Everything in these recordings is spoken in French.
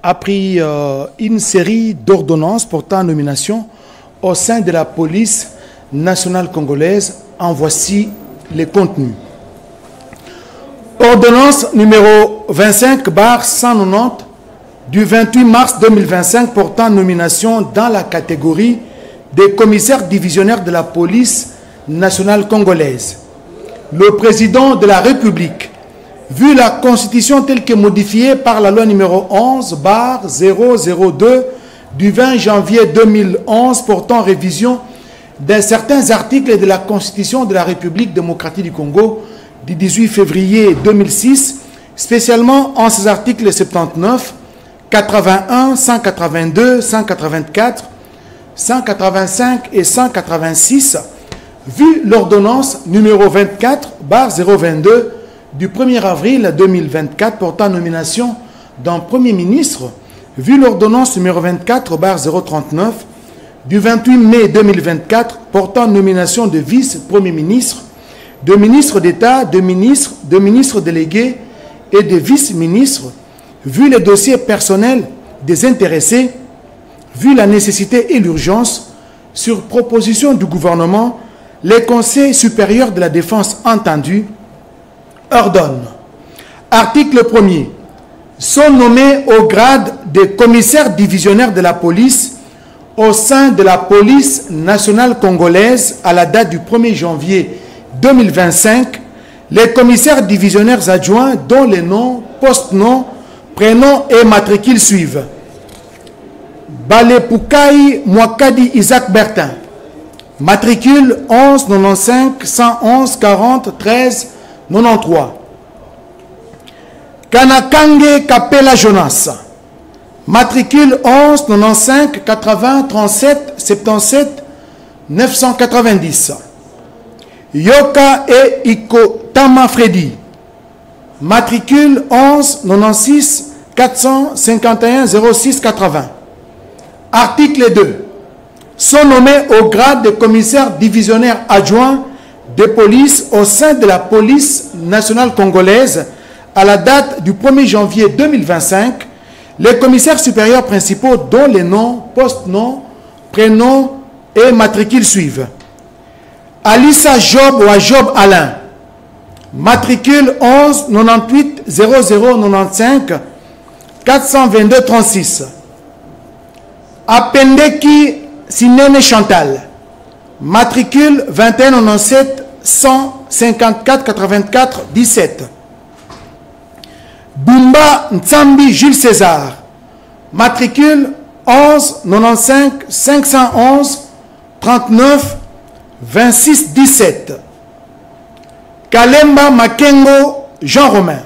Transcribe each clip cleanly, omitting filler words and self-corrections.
a pris une série d'ordonnances portant nomination au sein de la police nationale congolaise. En voici les contenus. Ordonnance numéro 25/190 du 28 mars 2025 portant nomination dans la catégorie des commissaires divisionnaires de la police nationale congolaise. Le président de la République, vu la constitution telle que modifiée par la loi numéro 11/002 du 20 janvier 2011 portant révision de certains articles de la constitution de la République démocratique du Congo du 18 février 2006, spécialement en ces articles 79, 81, 182, 184, 185 et 186, vu l'ordonnance numéro 24/022 du 1er avril 2024 portant nomination d'un Premier ministre, vu l'ordonnance numéro 24/039 du 28 mai 2024 portant nomination de vice-premier ministre, de ministre d'État, de ministre délégué et de vice-ministre, vu les dossiers personnels des intéressés, vu la nécessité et l'urgence, sur proposition du gouvernement, les conseils supérieurs de la défense entendus ordonnent. Article 1er. Sont nommés au grade de commissaire divisionnaire de la police au sein de la police nationale congolaise à la date du 1er janvier 2025, les commissaires divisionnaires adjoints dont les noms, post-noms, prénoms et matricules suivent. Balepoukaï Mwakadi Isaac Bertin, matricule 11 95 111 40 13 93. Kanakange Kapela Jonas, matricule 11 95 80 37 77 990. Yoka et Ikotama Freddy, matricule 11 96 451 06 80. Article 2. Sont nommés au grade de commissaire divisionnaire adjoint de police au sein de la police nationale congolaise à la date du 1er janvier 2025, les commissaires supérieurs principaux dont les noms, post-noms, prénoms et matricules suivent. Alissa Job ou Job Alain, matricule 11 98 00 95 422 36. Apendeki Sinene Chantal, matricule 21 97 154 84 17. Bumba Nsambi Jules César, matricule 11 95 511 39 26 17. Kalemba Makengo Jean Romain,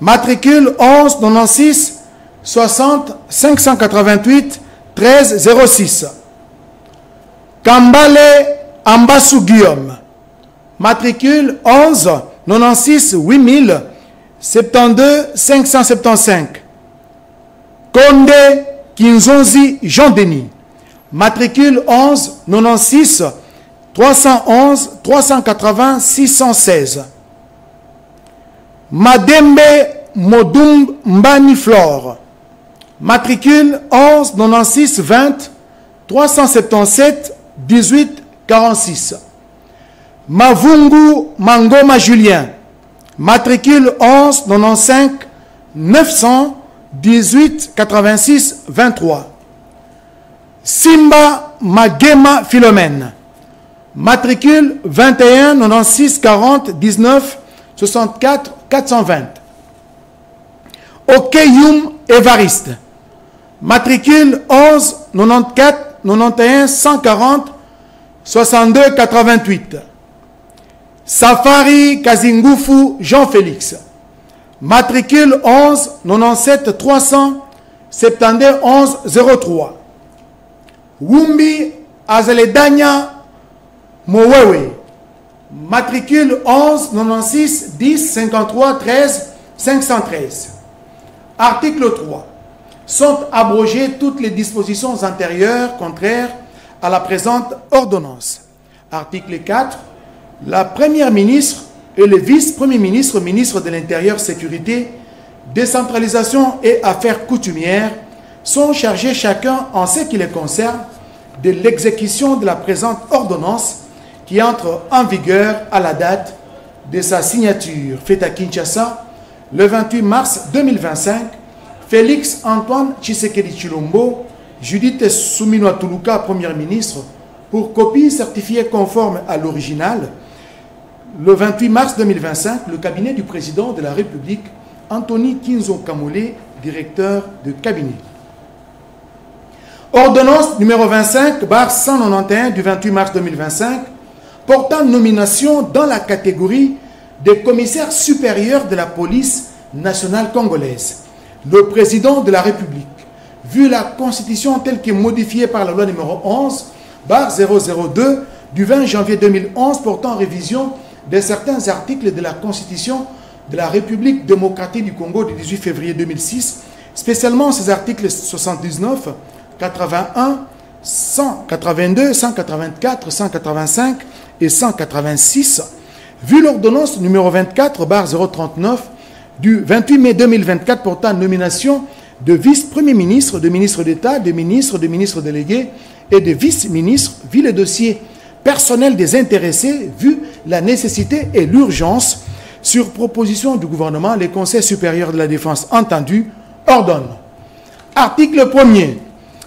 matricule 11 96 60 588 13 06. Kambale Ambassou Guillaume, matricule 11 96 8000 72 575. Konde Kinzonzi Jean-Denis, matricule 11 96 311 380 616. Madembe Modum Mbani Flore, matricule 11 96 20 377 18 46. Mavungu Mangoma Julien, matricule 11 95 900 18 86 23. Simba Magema Philomène, matricule 21 96 40 19 64 420. Okeyum Évariste, matricule 11 94 91 140 62 88. Safari Kazingufu Jean-Félix, matricule 11 97 300 72 11 03. Wumbi Azeledania Mowewe, matricule 11 96 10 53 13 513. Article 3. Sont abrogées toutes les dispositions antérieures contraires à la présente ordonnance. Article 4. La première ministre et le vice-premier ministre, ministre de l'Intérieur, Sécurité, Décentralisation et Affaires coutumières sont chargés chacun en ce qui les concerne de l'exécution de la présente ordonnance qui entre en vigueur à la date de sa signature faite à Kinshasa le 28 mars 2025. Félix Antoine Tshisekedi Tshilombo, Judith Suminwa Tuluka, Première ministre, pour copie certifiée conforme à l'original. Le 28 mars 2025, le cabinet du président de la République, Anthony Kinzo Kamole, directeur de cabinet. Ordonnance numéro 25/191 du 28 mars 2025, portant nomination dans la catégorie des commissaires supérieurs de la police nationale congolaise. Le président de la République, vu la constitution telle qu'est modifiée par la loi numéro 11/002 du 20 janvier 2011 portant révision de certains articles de la constitution de la République démocratique du Congo du 18 février 2006, spécialement ces articles 79, 81, 182, 184, 185 et 186, vu l'ordonnance numéro 24/039 du 28 mai 2024 portant nomination de vice-premier ministre, de ministre d'État, de ministre délégués et de vice-ministres, vu le dossier personnel des intéressés, vu la nécessité et l'urgence, sur proposition du gouvernement, les conseils supérieurs de la défense entendus ordonnent. Article 1er.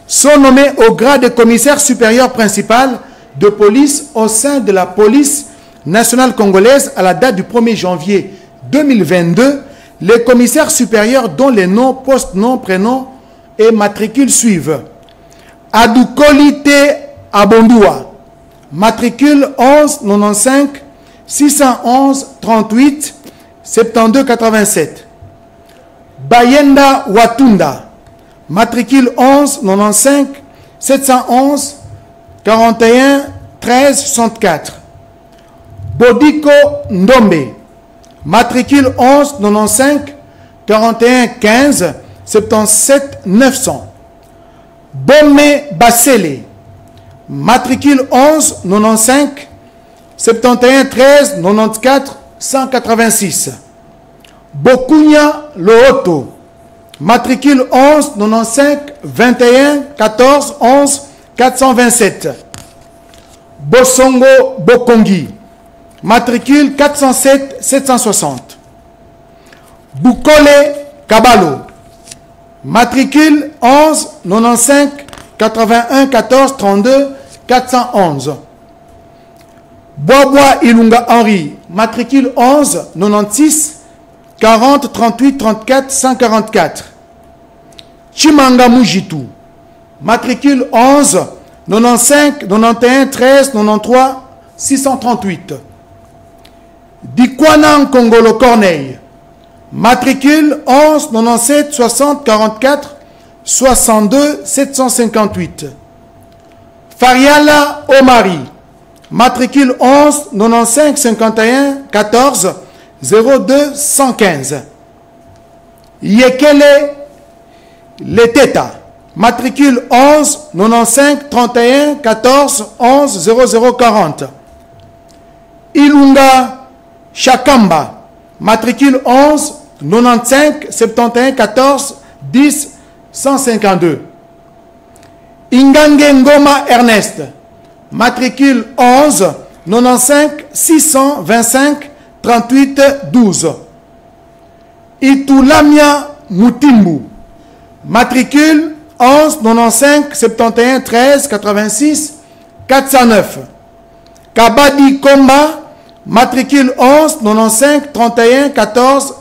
Sont nommés au grade de commissaire supérieur principal de police au sein de la police nationale congolaise à la date du 1er janvier 2022, les commissaires supérieurs dont les noms, postes, noms, prénoms et matricules suivent. Adoukolite Abondua, matricule 11 95 611 38 72 87. Bayenda Watunda, matricule 11 95 711 41 13 64. Bodiko Ndombe, matricule 11 95 41 15 77 900. Bomé Bassele, matricule 11 95 71 13 94 186. Bokunya Looto, matricule 11 95 21 14 11 427. Bosongo Bokongi, matricule 407 760. Bukole Kabalo, matricule 11 95 81 14 32 411. Boisbois Ilunga Henri, matricule 11 96 40 38 34 144. Chimanga Mujitu, matricule 11 95 91 13 93 638. Dikwana Kongolo Corneille, matricule 11 97 60 44 62 758. Fariala Omari, matricule 11 95 51 14 02 115. Yekele Leteta, matricule 11 95 31 14 11 00 40. Ilunga Chakamba, matricule 11 95 71 14 10 152. Ingange Ngoma Ernest, matricule 11 95 625 38 12. Itulamia Mutimbu, matricule 11 95 71 13 86 409. Kabadi Komba, matricule 11 95 31 14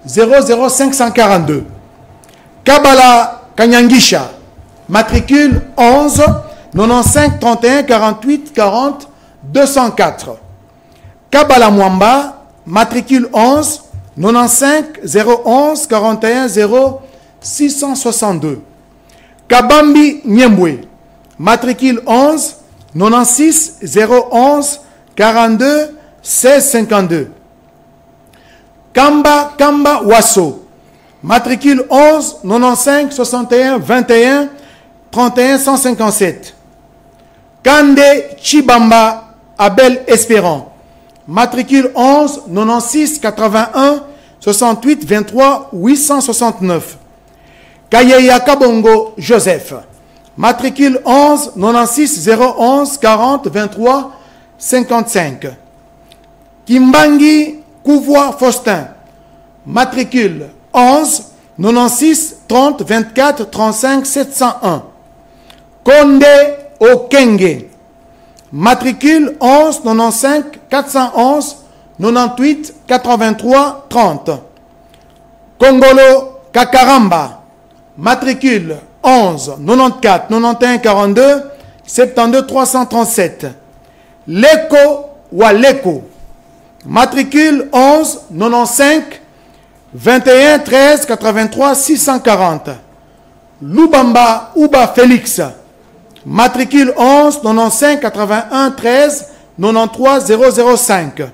00 542. Kabala Kanyangisha, matricule 11 95 31 48 40 204. Kabala Mwamba, matricule 11 95 011 41 0 662. Kabambi Nyembwe, matricule 11 96 011 42 16 52. Kamba Wasso, matricule 11 95 61 21 31 157. Kande Chibamba Abel Espérant, matricule 11 96 81 68 23 869. Kayeya Kabongo Joseph. Matricule 11 96 011 40 23 55. Kimbangi Kouvois Faustin. Matricule 11 96 30 24 35 701. Konde Okenge. Matricule 11 95 411 98 83 30. Kongolo Kakaramba. Matricule 11 94 91 42 72 337. Leko Waleko. Matricule 11 95 21 13 83 640. Lubamba Uba Félix. Matricule 11 95 81 13 93 005.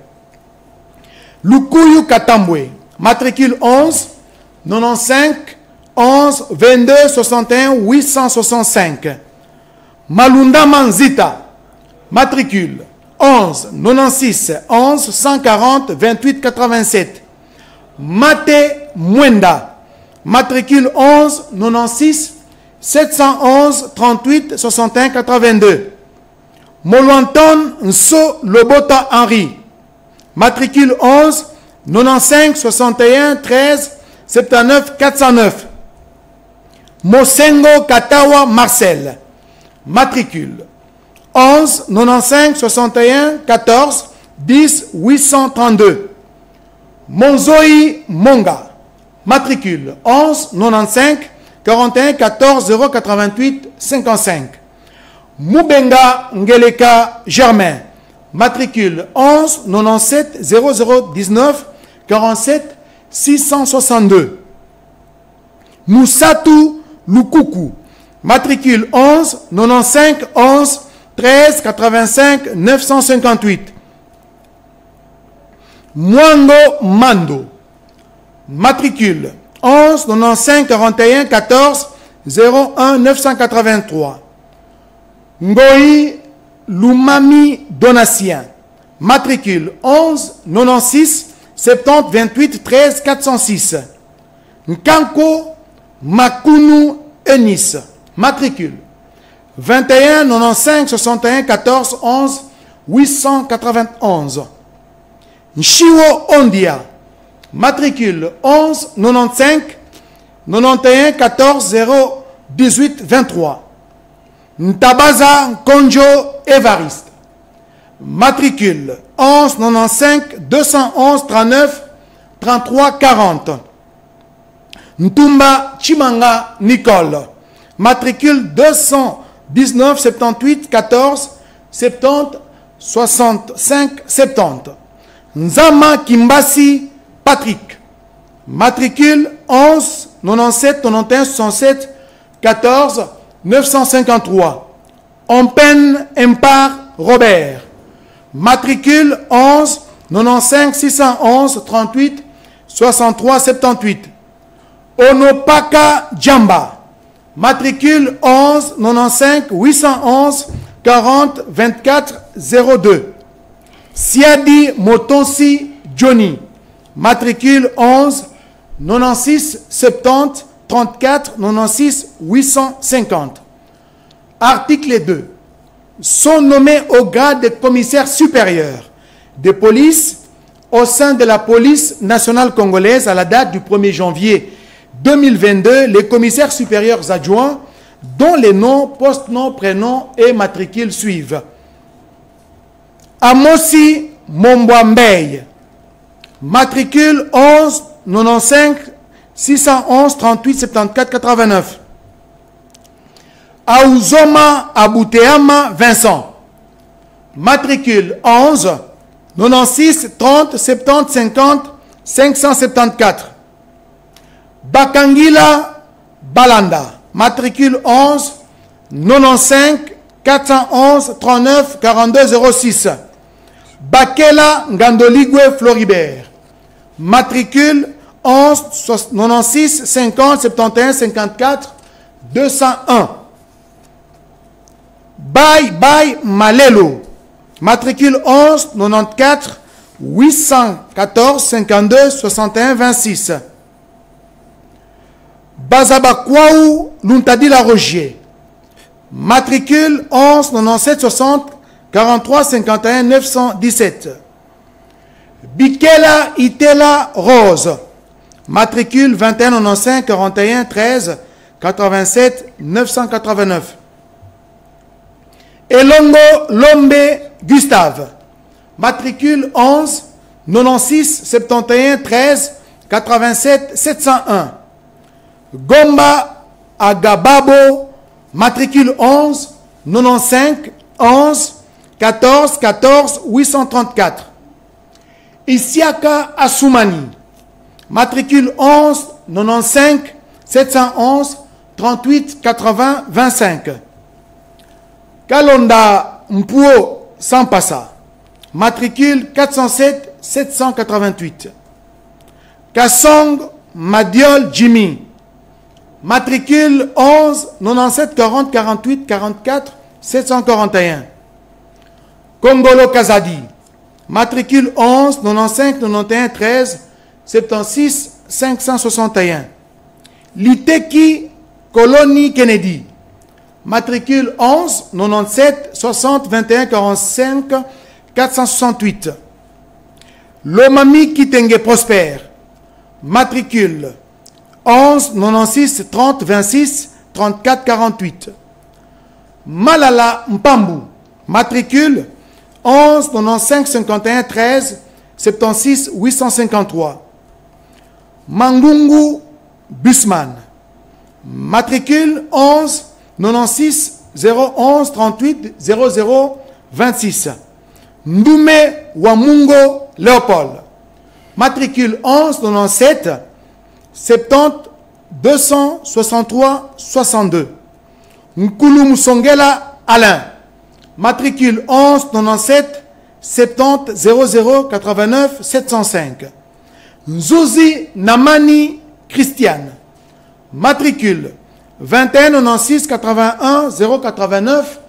Lukuyu Katambwe. Matricule 11 95 11 22 61 865. Malunda Manzita. Matricule 11 96 11 140 28 87. Mate Mwenda. Matricule 11 96 711 38 61 82. Moluanton Nso Lobota Henri. Matricule 11 95 61 13 79 409. Mosengo Katawa Marcel. Matricule 11 95 61 14 10 832. Monzoi Monga. Matricule 11 95 41 14 088 55. Moubenga Ngeleka Germain. Matricule 11 97 0019 47 662. Moussatu Lukuku. Matricule 11 95 11 13 85 958. Mwango Mando. Matricule 11 95 41 14 01 983. Ngoi Lumami Donatien. Matricule 11 96 70 28 13 406. Nkanko Makunu Enis. Matricule 21 95 61 14 11 891. Nchiwo Ondia. Matricule 11 95 91 14 0 18 23. Ntabaza Konjo Evariste. Matricule 11 95 211 39 33 40. Ntumba Chimanga Nicole. Matricule 219 78 14 70 65 70. Nzama Kimbasi Patrick. Matricule 11 97 91 67 14 953. Ompen Empar Robert. Matricule 11 95 611 38 63 78. Onopaka Djamba. Matricule 11 95 811 40 24 02. Siadi Motonsi Johnny. Matricule 11 96 70 34 96 850. Article 2. Sont nommés au grade de commissaire supérieur de police au sein de la police nationale congolaise à la date du 1er janvier 2022 les commissaires supérieurs adjoints dont les noms, post-noms, prénoms et matricules suivent. Amosi Mombwambey. Matricule 11 95 611 38 74 89. Aouzoma Abouteama Vincent. Matricule 11 96 30 70 50 574. Bakangila Balanda. Matricule 11 95 411 39 42 06. Bakela Ngandoligwe Floribert. Matricule 11 96 50 71 54 201. Bye Malelo. Matricule 11 94 814 52 61 26. Bazabakwaou Luntadila Rogier. Matricule 11 97 60 43 51 917. Bikela Itela Rose. Matricule 21 95 41 13 87 989. Elongo Lombe Gustave. Matricule 11 96 71 13 87 701. Gomba Agababo. Matricule 11 95 11 14 14 834. Isiaka Assoumani. Matricule 11 95 711 38 80 25. Kalonda Mpuo Sampassa. Matricule 407 788. Kassong Madiol Jimmy. Matricule 11 97 40 48 44 741. Kongolo Kazadi. Matricule 11 95 91 13 76 561. Liteki Colony Kennedy. Matricule 11 97 60 21 45 468. Lomami Kitenge Prosper. Matricule 11 96 30 26 34 48. Malala Mpambu. Matricule 11 95 51 13 76 853. Mangungu Busman. Matricule 11 96 011 38 00 26. Ndume Wamungo Léopold. Matricule 11 97 70 263 62. Nkulu Musongela Alain. Matricule 11 97 70 00 89 705. Nzuzi Namani Christiane. Matricule 21 96 81 089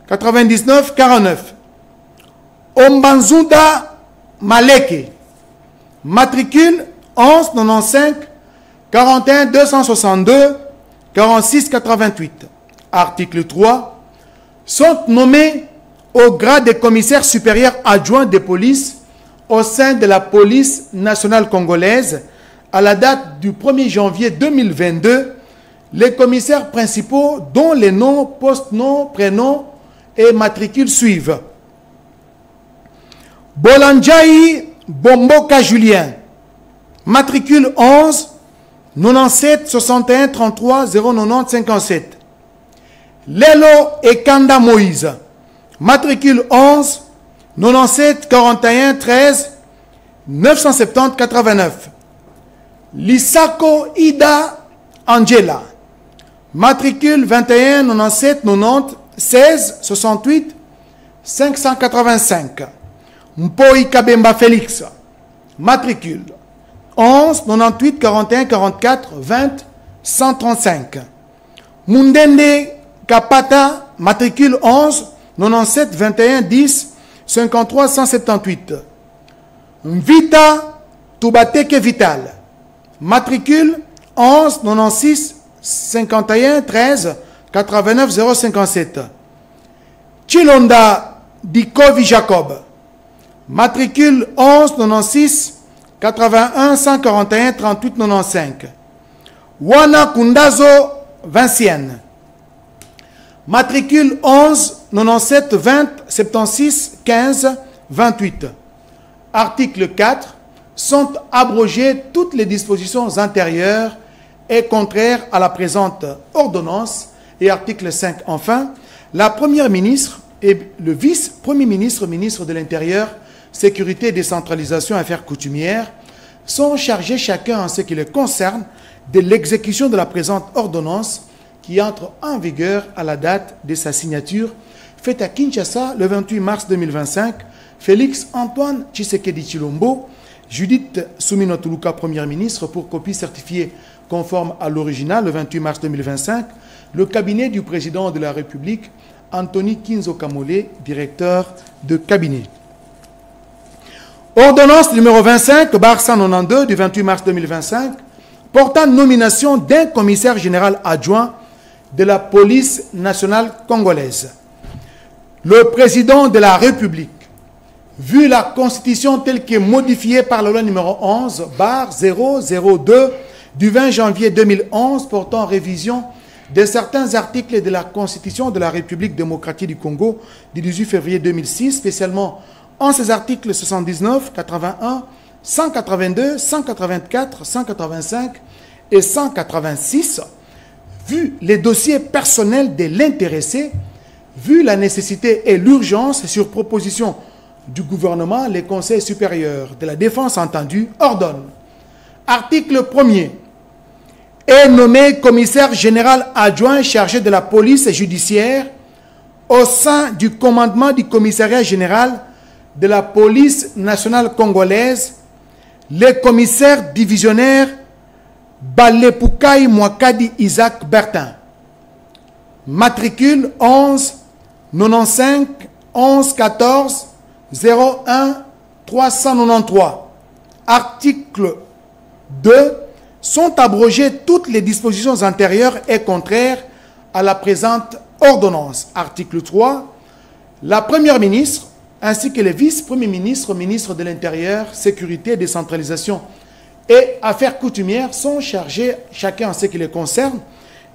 99 49. Ombanzuda Maleke. Matricule 11 95 41 262 46 88. Article 3. Sont nommés au grade de commissaire supérieur adjoint de police au sein de la police nationale congolaise à la date du 1er janvier 2022 les commissaires principaux dont les noms, post-noms, prénoms et matricules suivent. Bolandjaï Bomboka Julien. Matricule 11 97 61 33 090 57. Lelo Ekanda Moïse. Matricule 11 97 41 13 970 89. Lisako Ida Angela. Matricule 21 97 90 16 68 585. Mpoi Kabemba Félix. Matricule 11 98 41 44 20 135. Mundende Kapata. Matricule 11 97 21 10 53 178. Mvita Tubateke Vital. Matricule 11 96 51 13 89 057. Chilonda Dikovi Jacob. Matricule 11 96 81 141 38 95. Wana Kundazo Vincienne. Matricule 11 97 20 76 15 28. Article 4. Sont abrogées toutes les dispositions antérieures et contraires à la présente ordonnance. Et article 5. Enfin, la première ministre et le vice-premier ministre, ministre de l'Intérieur, Sécurité, Décentralisation et Affaires coutumières, sont chargés chacun en ce qui les concerne de l'exécution de la présente ordonnance qui entre en vigueur à la date de sa signature, faite à Kinshasa le 28 mars 2025, Félix Antoine Tshisekedi Tshilombo, Judith Soumino Tuluka, Première ministre, pour copie certifiée conforme à l'original le 28 mars 2025, le cabinet du président de la République, Anthony Kinzo Kamole, directeur de cabinet. Ordonnance numéro 25, bar 192 du 28 mars 2025, portant nomination d'un commissaire général adjoint de la police nationale congolaise. Le président de la République, vu la Constitution telle que modifiée par la loi numéro 11/002 du 20 janvier 2011 portant révision de certains articles de la Constitution de la République démocratique du Congo du 18 février 2006, spécialement en ses articles 79, 81, 182, 184, 185 et 186, vu les dossiers personnels de l'intéressé, vu la nécessité et l'urgence sur proposition du gouvernement, les conseils supérieurs de la défense entendus ordonnent. Article 1er. Est nommé commissaire général adjoint chargé de la police judiciaire au sein du commandement du commissariat général de la police nationale congolaise, le commissaire divisionnaire Balepoukaï Mwakadi Isaac Bertin. Matricule 11 95 11 14 01 393. Article 2. Sont abrogées toutes les dispositions antérieures et contraires à la présente ordonnance. Article 3. La première ministre ainsi que les vice-premiers ministres, ministres de l'Intérieur, Sécurité, Décentralisation et Affaires coutumières sont chargés, chacun en ce qui les concerne,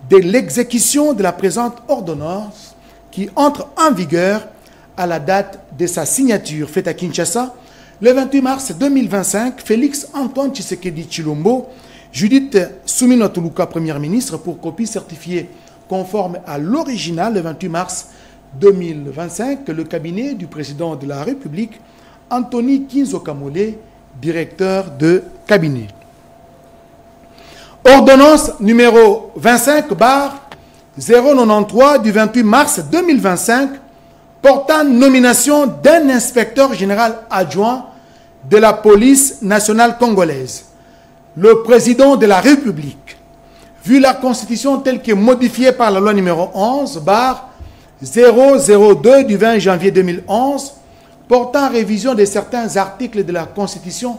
de l'exécution de la présente ordonnance qui entre en vigueur à la date de sa signature faite à Kinshasa le 28 mars 2025. Félix Antoine Tshisekedi Tshilombo, Judith Soumino Tuluka, Première ministre, pour copie certifiée conforme à l'original le 28 mars 2025, le cabinet du président de la République, Anthony Kinzo Kamole, directeur de cabinet. Ordonnance numéro 25/093 du 28 mars 2025 portant nomination d'un inspecteur général adjoint de la police nationale congolaise. Le président de la République, vu la Constitution telle que modifiée par la loi numéro 11/002 du 20 janvier 2011, portant révision de certains articles de la Constitution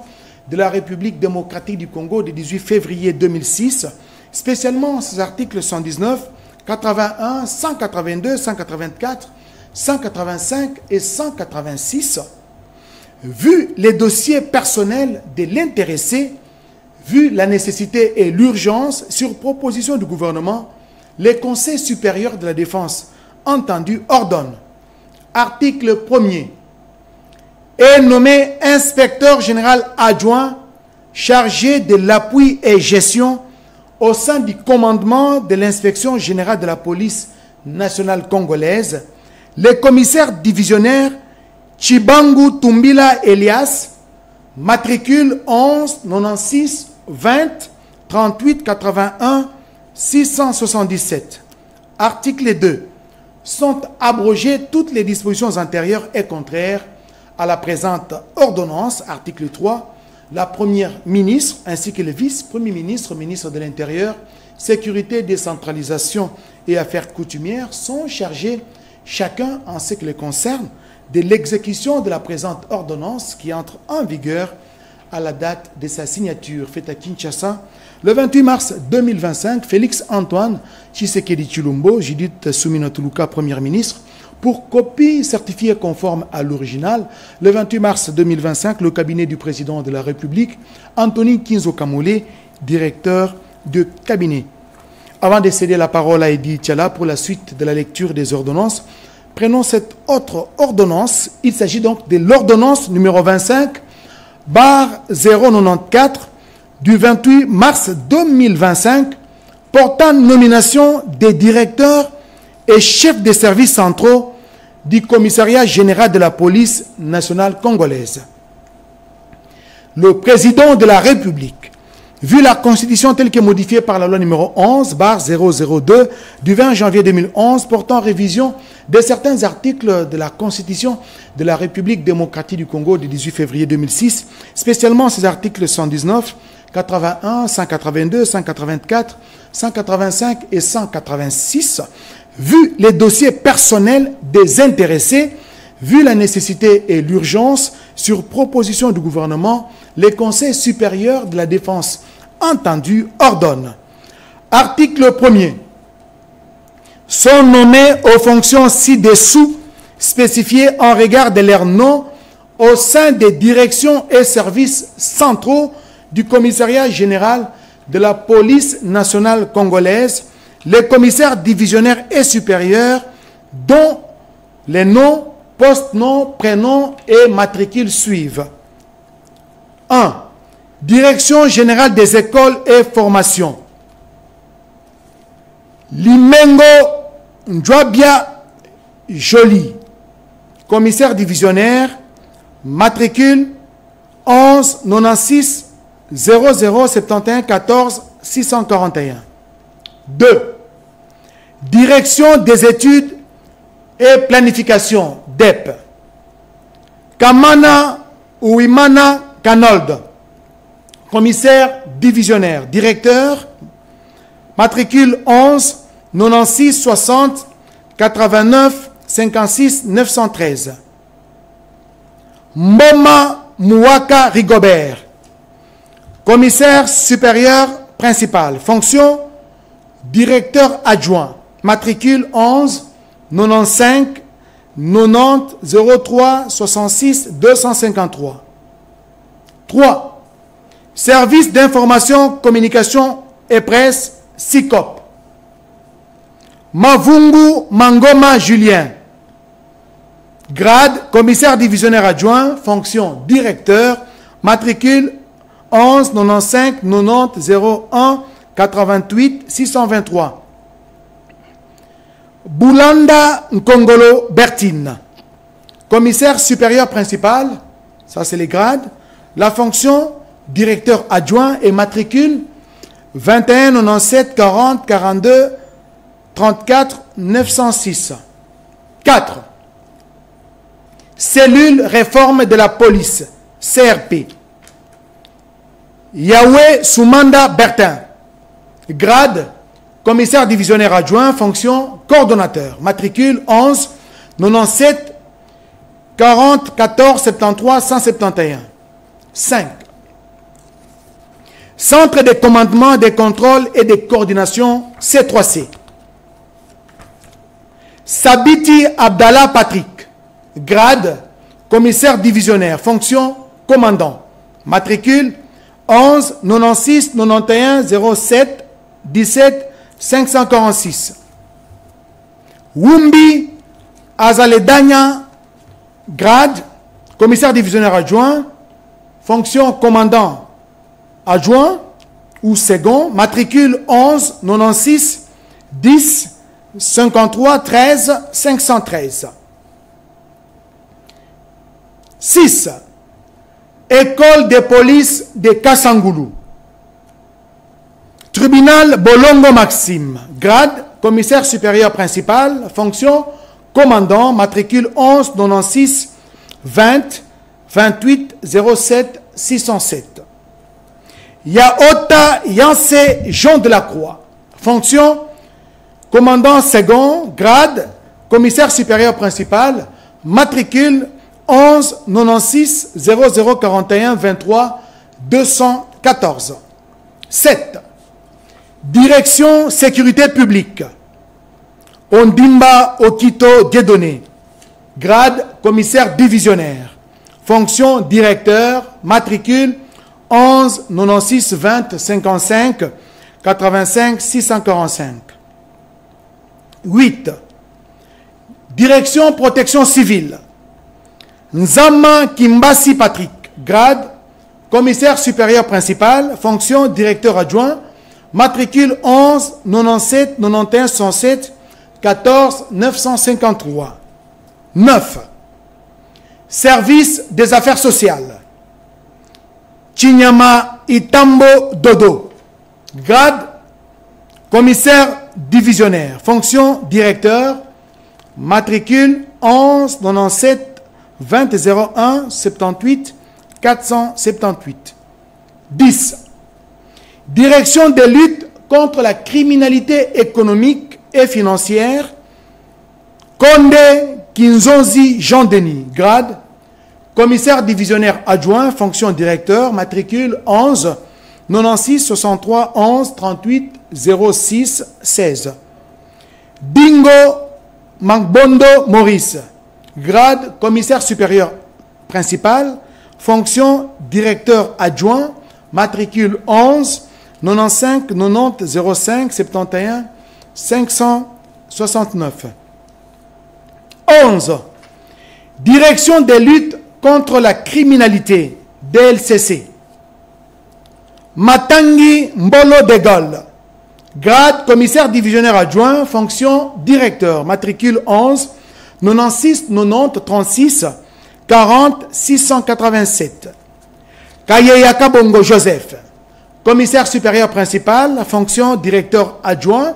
de la République démocratique du Congo du 18 février 2006, spécialement ces articles 119, 81, 182, 184, 185 et 186, vu les dossiers personnels de l'intéressé, vu la nécessité et l'urgence, sur proposition du gouvernement, les conseils supérieurs de la défense entendus ordonnent. Article 1er. Est nommé inspecteur général adjoint chargé de l'appui et gestion au sein du commandement de l'inspection générale de la police nationale congolaise, le commissaire divisionnaire Chibangu Tumbila Elias, matricule 11 96 20 38 81 677. Article 2. Sont abrogées toutes les dispositions antérieures et contraires à la présente ordonnance. Article 3. La première ministre ainsi que le vice-premier ministre, ministre de l'Intérieur, Sécurité, Décentralisation et Affaires coutumières sont chargés, chacun en ce qui les concerne, de l'exécution de la présente ordonnance qui entre en vigueur à la date de sa signature faite à Kinshasa le 28 mars 2025. Félix Antoine Tshisekedi Tshilombo, Judith Soumino Tuluka, Première ministre, pour copie certifiée conforme à l'original le 28 mars 2025, le cabinet du président de la République, Anthony Kinzo Kamole, directeur de cabinet. Avant de céder la parole à Edi Tchala pour la suite de la lecture des ordonnances, prenons cette autre ordonnance. Il s'agit donc de l'ordonnance numéro 25/094 du 28 mars 2025 portant nomination des directeurs et chefs des services centraux du commissariat général de la police nationale congolaise. Le président de la République, vu la Constitution telle que modifiée par la loi numéro 11/002 du 20 janvier 2011 portant révision de certains articles de la Constitution de la République démocratique du Congo du 18 février 2006, spécialement ces articles 119, 81, 182, 184, 185 et 186, vu les dossiers personnels des intéressés, vu la nécessité et l'urgence, sur proposition du gouvernement, les conseils supérieurs de la défense entendu, ordonne. Article 1er. Sont nommés aux fonctions ci-dessous, spécifiées en regard de leur nom, au sein des directions et services centraux du commissariat général de la police nationale congolaise, les commissaires divisionnaires et supérieurs, dont les noms, post-noms, prénoms et matricules suivent. 1. Direction générale des écoles et formations. Limengo Ndjwabia Joly, commissaire divisionnaire, matricule 11 96 00 71 14 641. 2. Direction des études et planification, DEP. Kamana Ouimana Kanold, commissaire divisionnaire, directeur, matricule 11 96 60 89 56 913. Mboma Mouaka Rigobert, commissaire supérieur principal, fonction directeur adjoint, matricule 11 95 90 03 66 253. 3. Service d'information, communication et presse, SICOP. Mavungu Mangoma Julien, grade commissaire divisionnaire adjoint, fonction directeur, matricule 11 95 90 01 88 623. Boulanda Nkongolo Bertine, commissaire supérieur principal, ça c'est les grades, la fonction directeur adjoint et matricule 21 97 40 42 34 906. 4. Cellule réforme de la police, CRP. Yahweh Soumanda Bertin, grade commissaire divisionnaire adjoint, fonction coordonnateur, matricule 11 97 40 14 73 171. 5. Centre de commandement, des contrôles et de coordination, C3C. Sabiti Abdallah Patrick, grade commissaire divisionnaire, fonction commandant, matricule 11 96 91 07 17 546. Wumbi Azaledanya, grade commissaire divisionnaire adjoint, fonction commandant adjoint ou second, matricule 11 96 10 53 13 513. 6. École de police de Kassangoulou. Tribunal Bolongo Maxime, grade commissaire supérieur principal, fonction commandant, matricule 11 96 20 28 07 607. Yaota Yancé Jean de la Croix, fonction commandant second, grade commissaire supérieur principal, matricule 11 96 0041 23 214. 7. Direction sécurité publique. Ondimba Okito Dieudonné, grade commissaire divisionnaire, fonction directeur, matricule 11 96 20 55 85 645. 8. Direction protection civile. Nzama Kimbasi Patrick, grade commissaire supérieur principal, fonction directeur adjoint, matricule 11 97 91 107 14 953. 9. Service des affaires sociales. Chinyama Itambo Dodo, grade commissaire divisionnaire, fonction directeur, matricule 11 97 20 01 78 478. 10. Direction de lutte contre la criminalité économique et financière. Konde Kinzonzi Jean-Denis, grade commissaire divisionnaire adjoint, fonction directeur, matricule 11 96 63 11 38 06 16. Dingo Mangbondo Maurice, grade commissaire supérieur principal, fonction directeur adjoint, matricule 11 95 90 05 71 569. 11. Direction des luttes contre la criminalité, DLCC. Matangi Mbolo de Gaulle, grade commissaire divisionnaire adjoint, fonction directeur, matricule 11 96 90 36 40 687. Kayeyaka Bongo Joseph, commissaire supérieur principal, fonction directeur adjoint,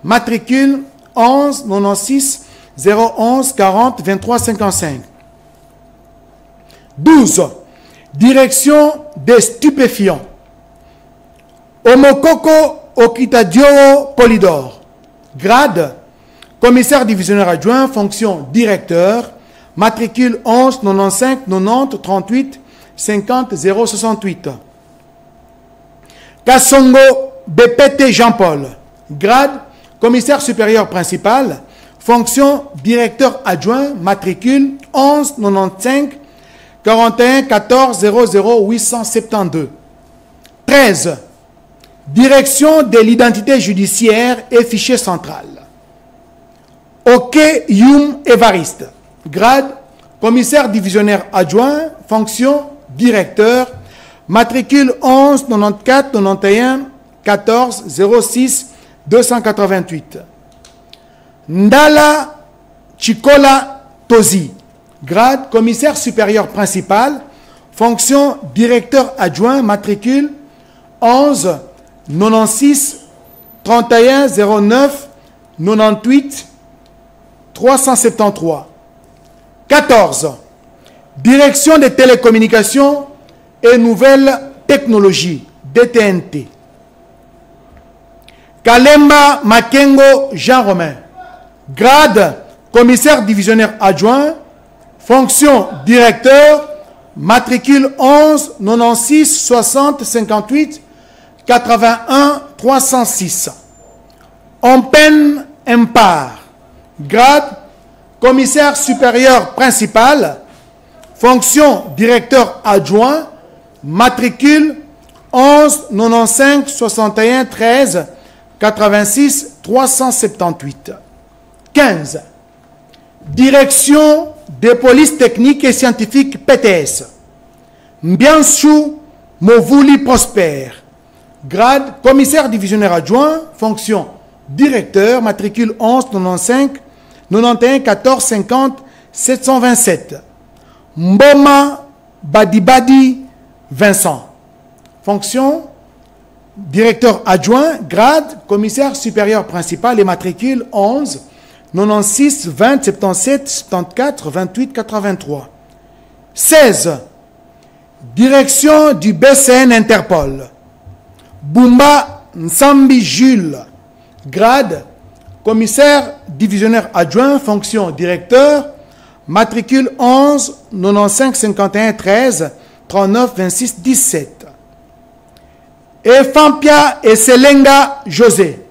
matricule 11 96 011 40 23 55. 12. Direction des stupéfiants. Omokoko Okitadio Polydor, grade commissaire divisionnaire adjoint, fonction directeur, matricule 11 95 90 38 50 068. Kassongo BPT Jean-Paul, grade commissaire supérieur principal, fonction directeur adjoint, matricule 11 95 41 14 00 872. 13. Direction de l'identité judiciaire et fichier central. Ok Youm Evariste, grade commissaire divisionnaire adjoint, fonction directeur, matricule 11 94 91 14 06 288. Ndala Chikola Tozi, grade commissaire supérieur principal, fonction directeur adjoint, matricule 11 96 31 09 98 373. 14. Direction des télécommunications et nouvelles technologies, DTNT. Kalemba Makengo Jean-Romain, grade commissaire divisionnaire adjoint, fonction directeur, matricule 11 96 60 58 81 306. Ompen Empar, grade commissaire supérieur principal, fonction directeur adjoint, matricule 11 95 61 13 86 378. 15. Direction des polices techniques et scientifiques PTS. Mbiansou Movouli Prosper, grade commissaire divisionnaire adjoint, fonction directeur, matricule 11 95 91 14 50 727. Mboma Badibadi Vincent, fonction directeur adjoint, grade commissaire supérieur principal et matricule 11 96 20 77 74 28 83. 16. Direction du BCN Interpol. Bumba Nsambi Jules, grade commissaire divisionnaire adjoint, fonction directeur, matricule 11 95 51 13 39 26 17. Et Fampia et Selenga José,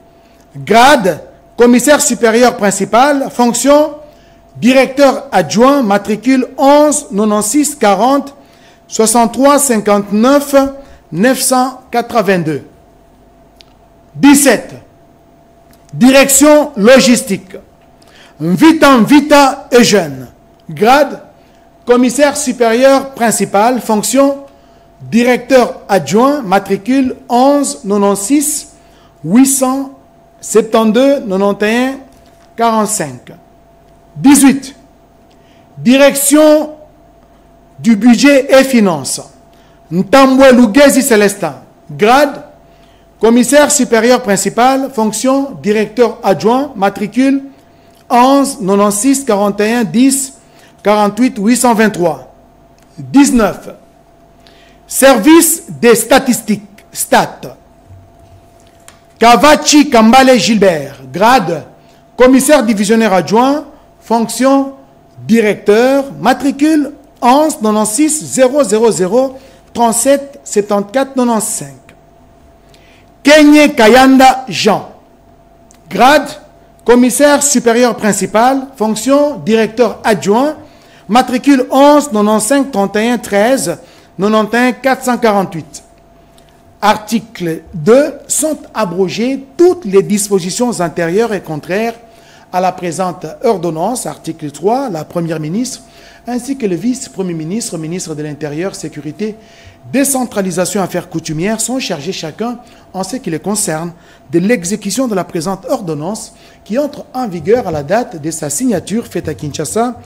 grade commissaire supérieur principal, fonction directeur adjoint, matricule 11 96 40 63 59 982. 17. Direction logistique. Vita Eugène, grade commissaire supérieur principal, fonction directeur adjoint, matricule 11 96 872 91 45. 18. Direction du budget et finances. Ntambwe Lugezi Célestin, grade commissaire supérieur principal, fonction directeur adjoint, matricule 11 96 41 10 48 823. 19. Service des statistiques, STAT. Kavachi Kambale Gilbert, grade commissaire divisionnaire adjoint, fonction directeur, matricule 11 96 000 37 74 95. Kenye Kayanda Jean. Grade, commissaire supérieur principal, fonction directeur adjoint, matricule 11 95 31 13 91 448. Article 2. Sont abrogées toutes les dispositions antérieures et contraires à la présente ordonnance. Article 3. La première ministre ainsi que le vice-premier ministre, ministre de l'Intérieur, Sécurité, Décentralisation et Affaires coutumières sont chargés chacun en ce qui les concerne de l'exécution de la présente ordonnance qui entre en vigueur à la date de sa signature faite à Kinshasa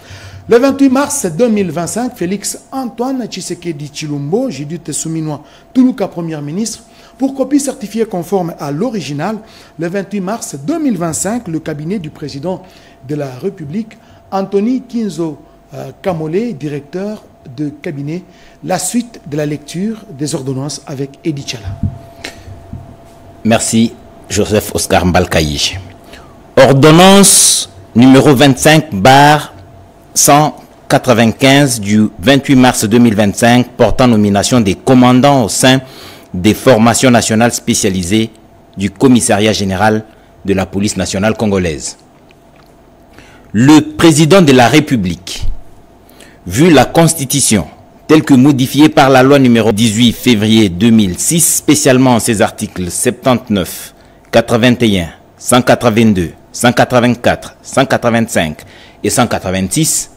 le 28 mars 2025. Félix Antoine Tshisekedi Tshilombo, Judith Souminois Toulouka, Premier ministre, pour copie certifiée conforme à l'original. Le 28 mars 2025, le cabinet du président de la République, Anthony Kinzo Kamolé, directeur de cabinet. La suite de la lecture des ordonnances avec Edi Tchala. Merci, Joseph Oscar Mbalkaï. Ordonnance numéro 25/195 du 28 mars 2025 portant nomination des commandants au sein des formations nationales spécialisées du Commissariat général de la police nationale congolaise. Le président de la République, vu la Constitution telle que modifiée par la loi numéro 18 février 2006, spécialement ses articles 79, 81, 182, 184, 185 et 186,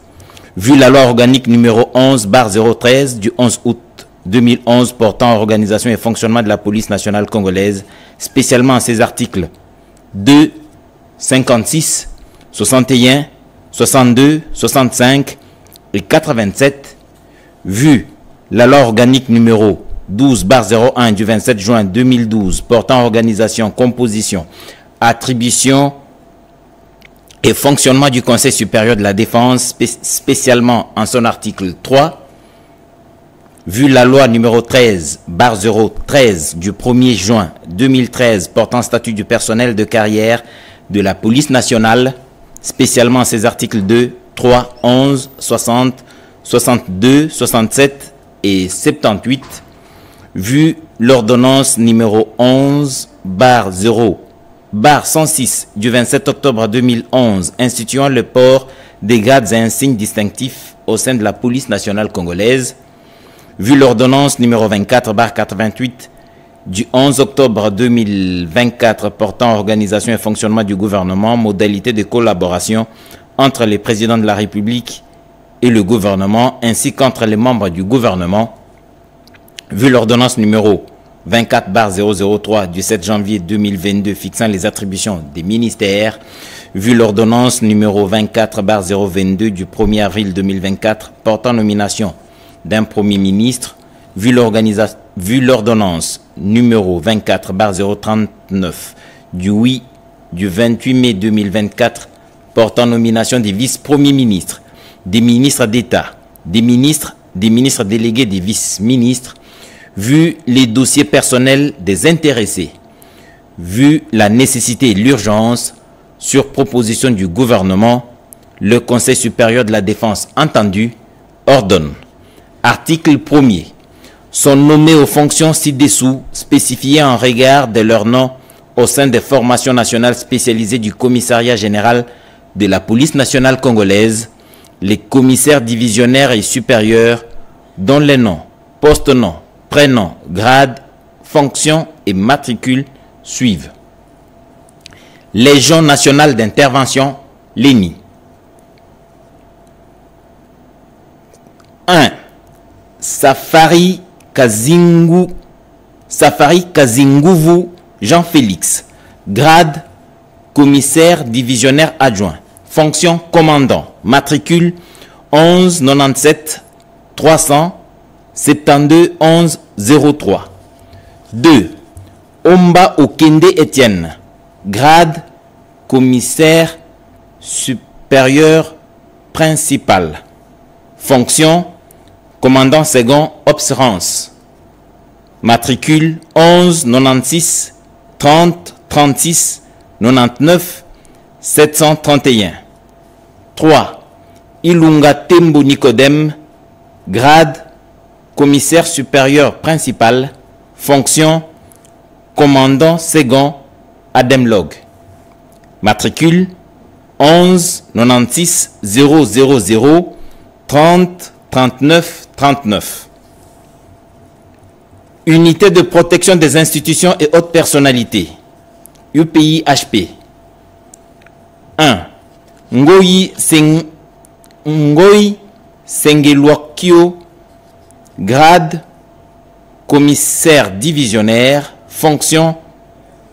vu la loi organique numéro 11/013 du 11 août 2011 portant organisation et fonctionnement de la police nationale congolaise, spécialement ses articles 2, 56, 61, 62, 65 et 87, vu la loi organique numéro 12/01 du 27 juin 2012 portant organisation, composition, attribution et fonctionnement du Conseil supérieur de la défense, spécialement en son article 3, vu la loi numéro 13/013 du 1er juin 2013 portant statut du personnel de carrière de la police nationale, spécialement ses articles 2, 3, 11, 60, 62, 67 et 78, vu l'ordonnance numéro 11/0/106 du 27 octobre 2011 instituant le port des grades et insignes distinctifs au sein de la police nationale congolaise, vu l'ordonnance numéro 24/88 du 11 octobre 2024 portant organisation et fonctionnement du gouvernement, modalités de collaboration entre les présidents de la République et le gouvernement, ainsi qu'entre les membres du gouvernement, vu l'ordonnance numéro 24/003 du 7 janvier 2022 fixant les attributions des ministères, vu l'ordonnance numéro 24/022 du 1er avril 2024 portant nomination d'un Premier ministre, vu l'ordonnance numéro 24/039 du 28 mai 2024 portant nomination des vice-premiers ministres, des ministres d'État, des ministres délégués, des vice-ministres, vu les dossiers personnels des intéressés, vu la nécessité et l'urgence, sur proposition du gouvernement, le Conseil supérieur de la défense entendu ordonne. Article 1er. Sont nommés aux fonctions ci-dessous, spécifiées en regard de leur nom au sein des formations nationales spécialisées du Commissariat général de la police nationale congolaise, les commissaires divisionnaires et supérieurs dont les noms, poste-noms, prénoms, grades, fonctions et matricules suivent. Légion nationale d'intervention, l'ENI. 1. Safari Kazinguvu Jean-Félix. Grade commissaire divisionnaire adjoint. Fonction commandant. Matricule 11 97 300 72 11 03. 2. Omba Okende Etienne. Grade commissaire supérieur principal. Fonction commandant second observance. Matricule 11 96 30 36 99 731. 3. Ilunga Tembo Nicodème. Grade commissaire supérieur principal. Fonction commandant second Ademlog. Matricule 11 96 000 30 39 39. Unité de protection des institutions et hautes personnalités. UPI-HP. 1. Ngoyi Sengeluakio, grade commissaire divisionnaire, fonction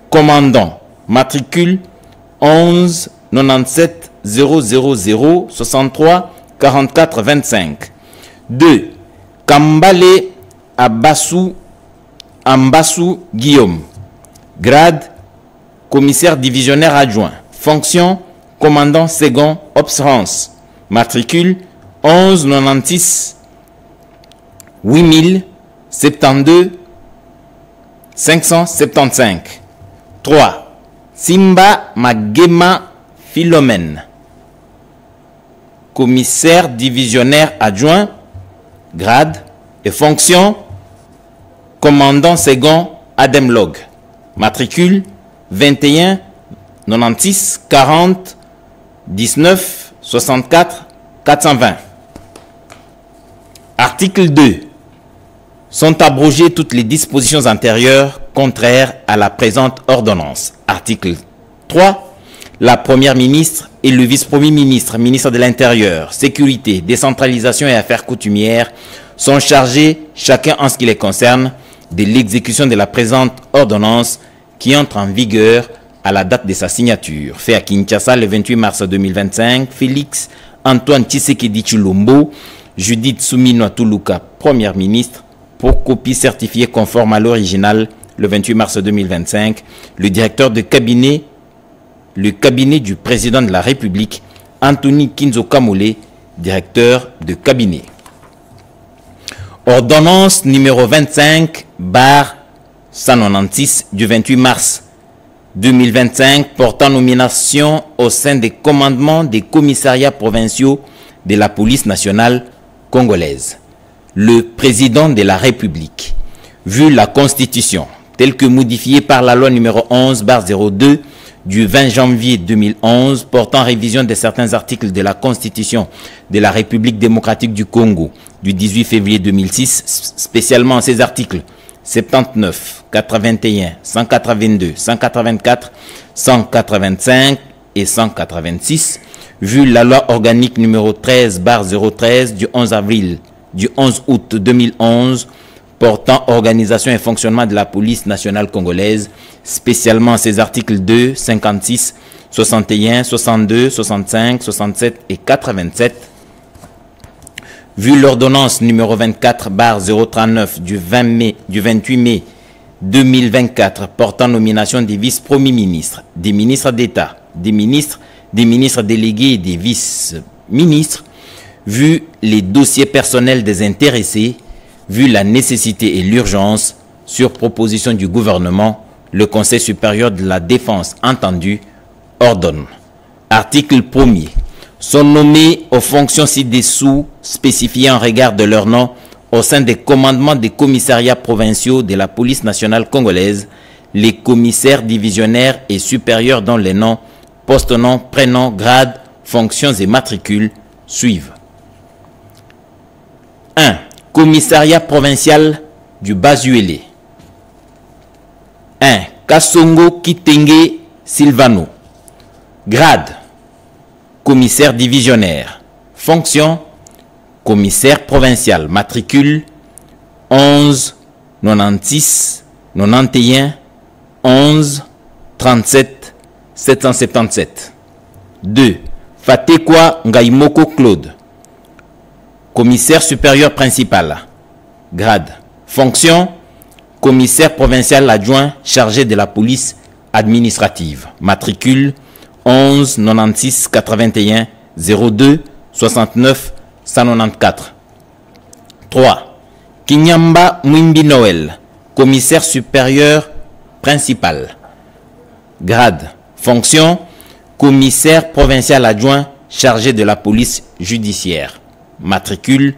commandant, matricule 11 97 000 63 44 25. 2. Kambale Ambassou Guillaume, grade commissaire divisionnaire adjoint, fonction commandant second observance, matricule 11 96 8072 575. 3. Simba Magema Philomène, commissaire divisionnaire adjoint, grade et fonction commandant second Ademlog, matricule 21 96 40 19 64 420. Article 2. Sont abrogées toutes les dispositions antérieures contraires à la présente ordonnance. Article 3. La Première ministre et le Vice-Premier ministre, ministre de l'Intérieur, Sécurité, Décentralisation et Affaires coutumières sont chargés, chacun en ce qui les concerne, de l'exécution de la présente ordonnance qui entre en vigueur à la date de sa signature. Fait à Kinshasa le 28 mars 2025, Félix Antoine Tshisekedi Tshilombo, Judith Suminwa Tuluka, Première ministre, pour copie certifiée conforme à l'original le 28 mars 2025, le directeur de cabinet, le cabinet du président de la République, Anthony Kinzo Kamole, directeur de cabinet. Ordonnance numéro 25/196 du 28 mars 2025 portant nomination au sein des commandements des commissariats provinciaux de la police nationale congolaise. Le président de la République, vu la Constitution telle que modifiée par la loi numéro 11/02 du 20 janvier 2011 portant révision de certains articles de la Constitution de la République démocratique du Congo du 18 février 2006, spécialement ces articles 79, 81, 182, 184, 185 et 186, vu la loi organique numéro 13/013 du 11 août 2011 portant organisation et fonctionnement de la police nationale congolaise, spécialement ses articles 2, 56, 61, 62, 65, 67 et 87, vu l'ordonnance numéro 24/039 du 28 mai 2024 portant nomination des vice-premiers ministres, des ministres d'État, des ministres délégués et des vice-ministres, vu les dossiers personnels des intéressés, vu la nécessité et l'urgence, sur proposition du gouvernement, le Conseil supérieur de la défense entendu ordonne. Article 1er. Sont nommés aux fonctions ci-dessous spécifiées en regard de leur nom au sein des commandements des commissariats provinciaux de la police nationale congolaise les commissaires divisionnaires et supérieurs dont les noms, poste-noms, prénoms, grades, fonctions et matricules suivent. 1. Commissariat provincial du Bazuélé. 1. Kassongo Kitenge Silvano. Grade: commissaire divisionnaire. Fonction: commissaire provincial. Matricule 11 96 91 11 37 777. 2. Fatekwa Ngaimoko Claude. Commissaire supérieur principal. Grade: fonction: commissaire provincial adjoint chargé de la police administrative. Matricule 11 96 81 02 69 194. 3. Kinyamba Mwimbi Noël. Commissaire supérieur principal. Grade: fonction: commissaire provincial adjoint chargé de la police judiciaire. Matricule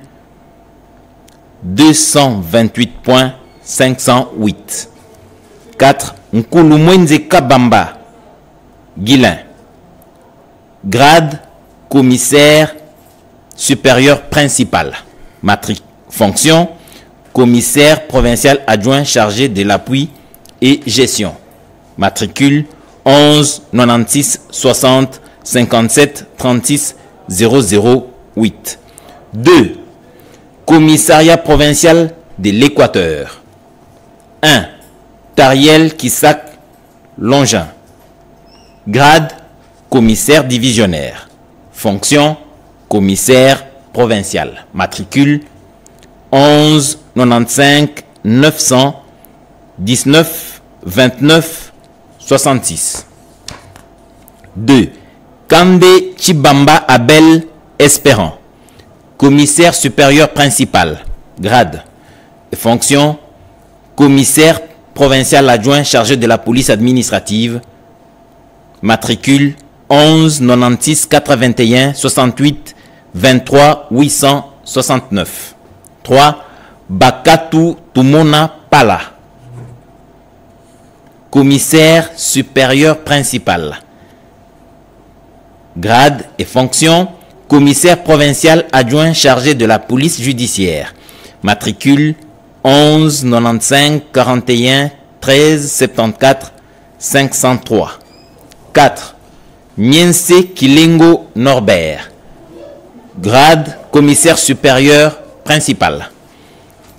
228.508. 4. Nkulumwenze Kabamba, Guilin. Grade, commissaire supérieur principal. Fonction, commissaire provincial adjoint chargé de l'appui et gestion. Matricule 11 96 60 57 36 008. 2. Commissariat provincial de l'Équateur. 1. Tariel Kissak Longin. Grade, commissaire divisionnaire. Fonction, commissaire provincial. Matricule 11 95 900 19 29 66. 2. Kande Chibamba Abel Espérant. Commissaire supérieur principal. Grade et fonction, commissaire provincial adjoint chargé de la police administrative. Matricule 11 96 81 68 23 869. 3. Bakatu Tumona Pala. Commissaire supérieur principal. Grade et fonction, commissaire provincial adjoint chargé de la police judiciaire. Matricule 11 95 41 13 74 503. 4. Niense Kilengo Norbert. Grade, commissaire supérieur principal.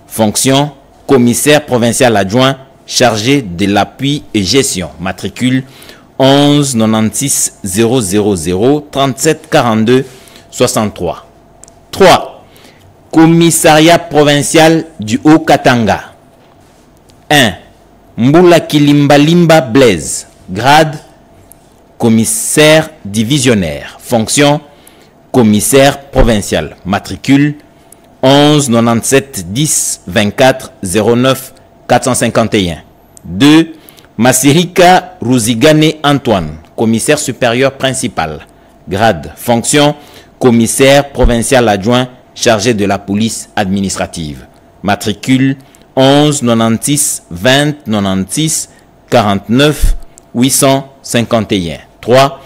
Fonction, commissaire provincial adjoint chargé de l'appui et gestion. Matricule 11 96 000 37 42 63. 3. Commissariat provincial du Haut-Katanga. 1. Mbula Kilimbalimba Blaise. Grade, commissaire divisionnaire. Fonction, commissaire provincial. Matricule 11 97 10 24 09 451. 2. Masirika Ruzigane Antoine, commissaire supérieur principal. Grade, fonction, commissaire provincial adjoint chargé de la police administrative. Matricule 11 96 20 96 49 851. 3.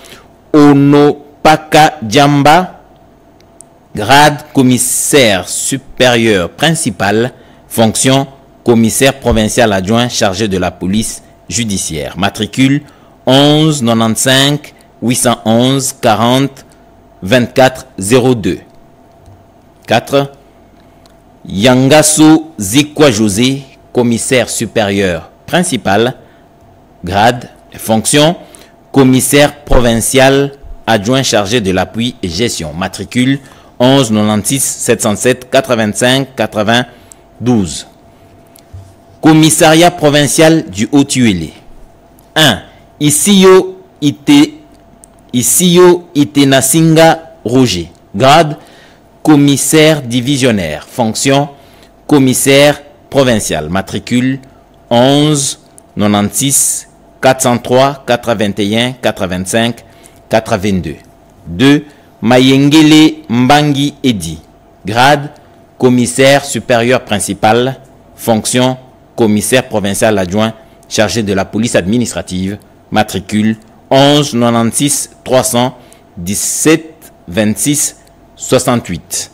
Onopaka Djamba. Grade, commissaire supérieur principal. Fonction, commissaire provincial adjoint chargé de la police judiciaire. Matricule 11 95 811 40 24 02. 4. Yangaso Zikwa José, commissaire supérieur principal. Grade et fonction, commissaire provincial adjoint chargé de l'appui et gestion. Matricule 11 96 707 85 92. Commissariat provincial du Haut-Tuélé. 1. Isiyo Itenasinga Roger. Grade, commissaire divisionnaire. Fonction, commissaire provincial. Matricule 11 96 403 81 85 82. 2. Mayengele Mbangi Edi. Grade, commissaire supérieur principal. Fonction, commissaire provincial adjoint chargé de la police administrative. Matricule 11 96 300 17 26 68.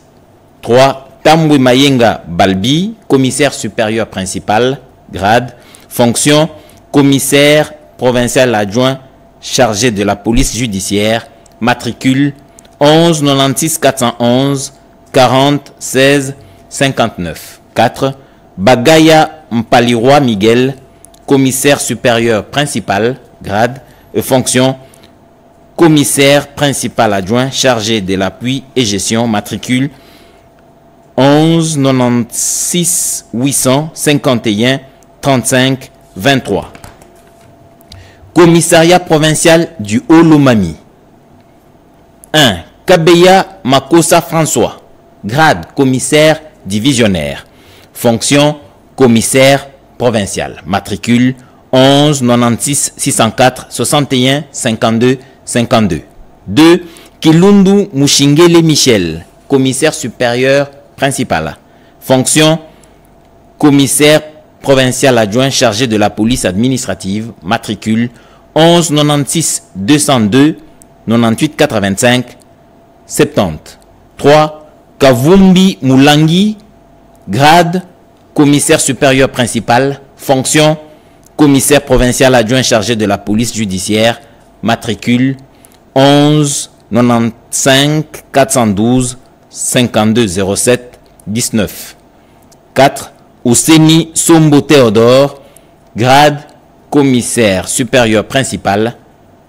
3. Tambwe Mayenga Balbi, commissaire supérieur principal. Grade, fonction, commissaire provincial adjoint chargé de la police judiciaire. Matricule 11 96 411 40 16 59. 4. Bagaya Mpaliroy Miguel, commissaire supérieur principal. Grade et fonction, commissaire principal adjoint chargé de l'appui et gestion. Matricule 11 96 851 35 23. Commissariat provincial du Haut-Lomami. 1. Kabeya Makosa François. Grade, commissaire divisionnaire. Fonction, commissaire provincial. Matricule 11 96 604 61 52 52. 2. Kilundu Mushingele Michel, commissaire supérieur principal. Fonction, commissaire provincial adjoint chargé de la police administrative, matricule 11 96 202 98 85 70. 3. Kavumbi Moulangi, grade commissaire supérieur principal, fonction commissaire provincial adjoint chargé de la police judiciaire, matricule 11 95 412 52 07 19. 4. Ouseni Sombo Théodore, grade commissaire supérieur principal,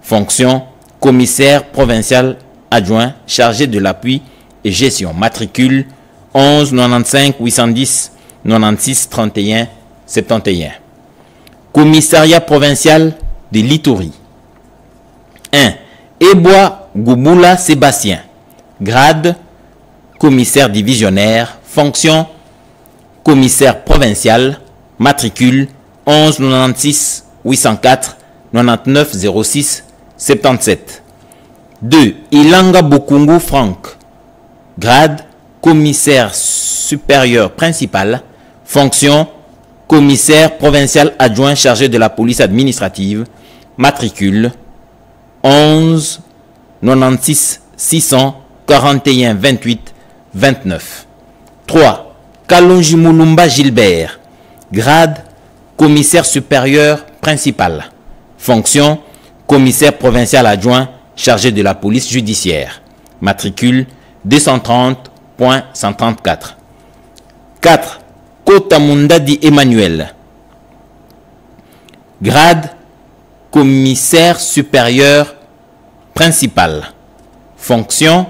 fonction commissaire provincial adjoint chargé de l'appui et gestion, matricule 11 95 810 96 31 71. Commissariat provincial de l'Ituri. 1. Ebois Gouboula Sébastien, grade commissaire divisionnaire, fonction commissaire provincial, matricule 11 96 804 99 06 77. 2. Ilanga Bokungu Franck, grade commissaire supérieur principal, fonction commissaire provincial adjoint chargé de la police administrative, matricule 11 96 600 41 28 29. 3. Kalonji Moulumba Gilbert, grade commissaire supérieur principal, fonction commissaire provincial adjoint chargé de la police judiciaire, matricule 230.134. 4. Kota Mundadi Emmanuel, grade commissaire supérieur principal, fonction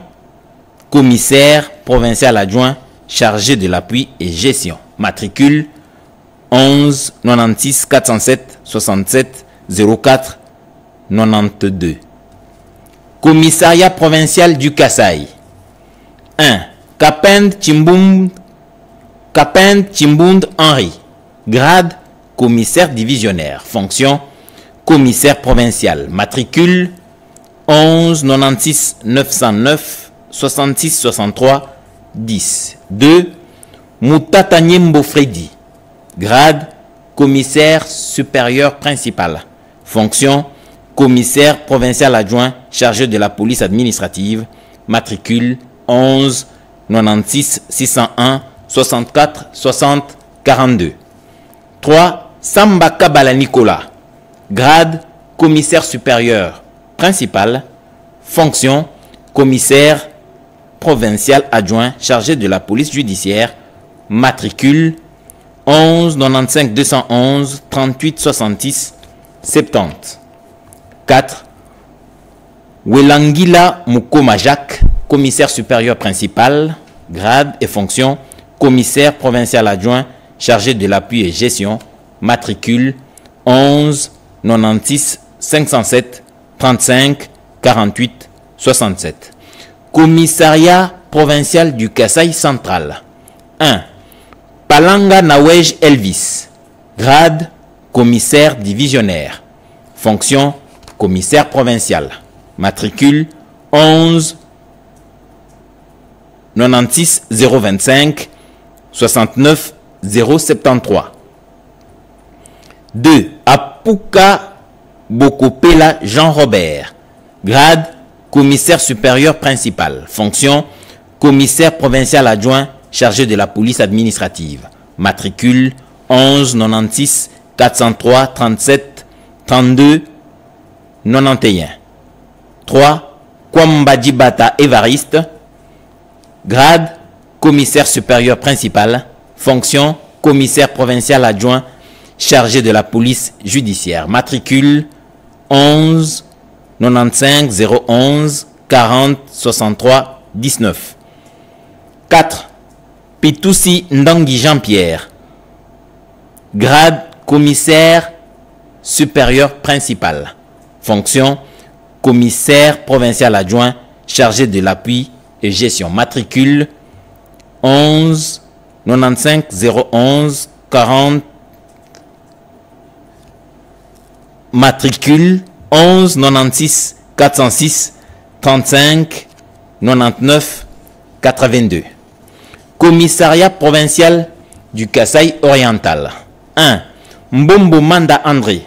commissaire provincial adjoint chargé de l'appui et gestion, matricule 11 96 407 67 04 92. Commissariat provincial du Kasaï. 1. Kapend Chimbund Henri, grade commissaire divisionnaire, fonction commissaire provincial, matricule 11 96 909 66 63 10. 2. Moutata Nyembo Freddy, grade commissaire supérieur principal, fonction commissaire provincial adjoint chargé de la police administrative, matricule 11 96 601 64 60 42. 3. Samba Kabala Nicolas, grade commissaire supérieur principal, fonction commissaire provincial adjoint chargé de la police judiciaire, matricule 11 95 211 38 66 70. 4. Welangila Mukoma Jacques, commissaire supérieur principal, grade et fonction commissaire provincial adjoint chargé de l'appui et gestion, matricule 11 96 507 35 48 67. Commissariat provincial du Kasaï central. 1. Palanga Nawej Elvis, grade commissaire divisionnaire, fonction commissaire provincial, matricule 11 96 025 69 073. 2. Apuka Bokopela Jean-Robert, grade commissaire supérieur principal, fonction commissaire provincial adjoint chargé de la police administrative, matricule 11 96 403 37 32 91. 3. Kwambadjibata Évariste, grade commissaire supérieur principal, fonction commissaire provincial adjoint chargé de la police judiciaire, matricule 11 95 011 40 63 19. 4. Pitoussi Ndangi Jean-Pierre, grade commissaire supérieur principal, fonction commissaire provincial adjoint chargé de l'appui et gestion, matricule 11 95 011 40, matricule 11 96 406 35 99 82. Commissariat provincial du Kasaï oriental. 1. Mbombo Manda André,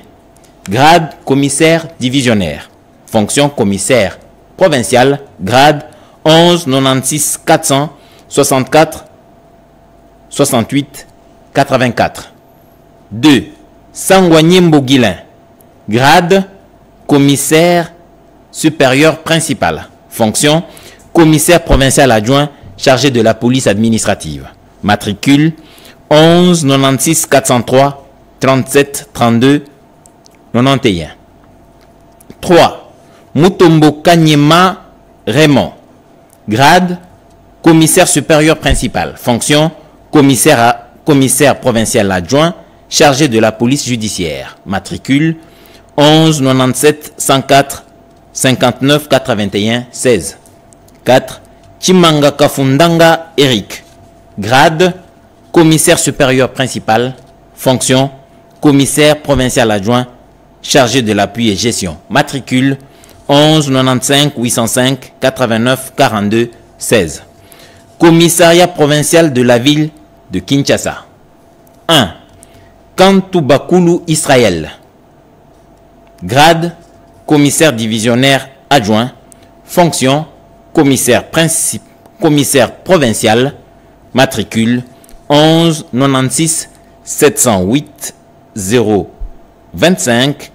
grade commissaire divisionnaire, fonction commissaire provincial, grade 11 96 464 68 84. 2. Sangwanyembo Guilin, grade commissaire supérieur principal, fonction commissaire provincial adjoint chargé de la police administrative, matricule 11 96 403 37 32 91. 3. Mutombo Kanyema Raymond, grade commissaire supérieur principal, fonction commissaire provincial adjoint chargé de la police judiciaire, matricule 11 97 104 59 81 16. 4. Chimanga Kafundanga Eric, grade commissaire supérieur principal, fonction commissaire provincial adjoint chargé de l'appui et gestion, matricule 11 95 805 89 42 16. Commissariat provincial de la ville de Kinshasa. 1. Kantubakulu Israël, grade commissaire divisionnaire adjoint, fonction commissaire provincial, matricule 11 96 708 0 25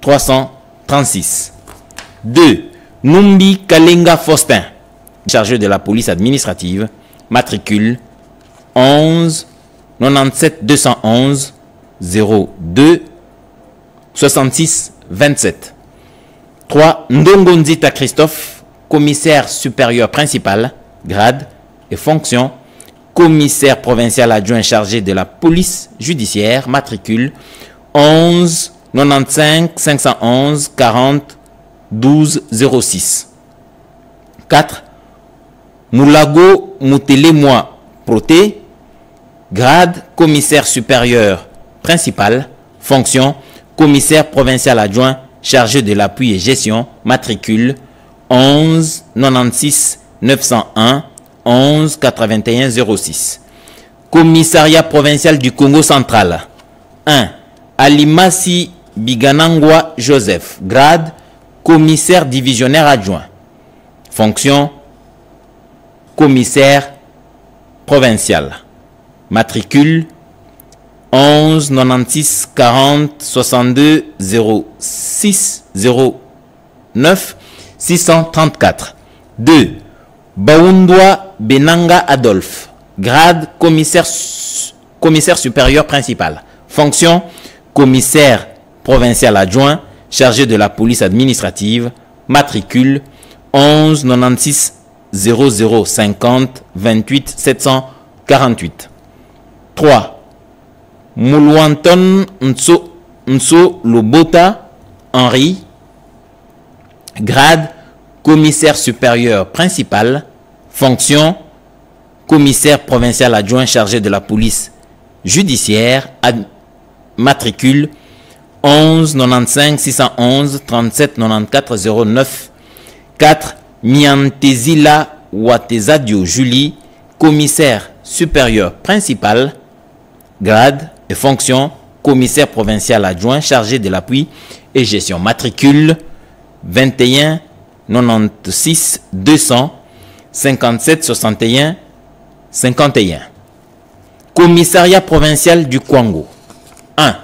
336. 2. Numbi Kalenga Faustin, chargé de la police administrative, matricule 11 97 211 02 66 27. 3. Ndongonzita Christophe, commissaire supérieur principal, grade et fonction commissaire provincial adjoint chargé de la police judiciaire, matricule 11 95 511 40 12 06. 4. Moulago Moutelemoi Proté, grade commissaire supérieur principal, fonction commissaire provincial adjoint chargé de l'appui et gestion, matricule 11 96 901 11 81 06. Commissariat provincial du Congo central. 1. Alimasi Biganangwa Joseph, grade commissaire divisionnaire adjoint, fonction commissaire provincial, matricule 11 96 40 62 06 09 634. 2. Baoundwa Benanga Adolphe, grade commissaire supérieur principal, fonction commissaire provincial adjoint chargé de la police administrative, matricule 11 96 00 50 28 748. 3. Moulouanton Nso Lobota Henri, grade commissaire supérieur principal, fonction commissaire provincial adjoint chargé de la police judiciaire, matricule 11 95 611 37 94 09. 4. Miantezila Watezadio Julie, commissaire supérieur principal, grade et fonction commissaire provincial adjoint chargé de l'appui et gestion, matricule 21 96 200 57 61 51. Commissariat provincial du Kwango. 1.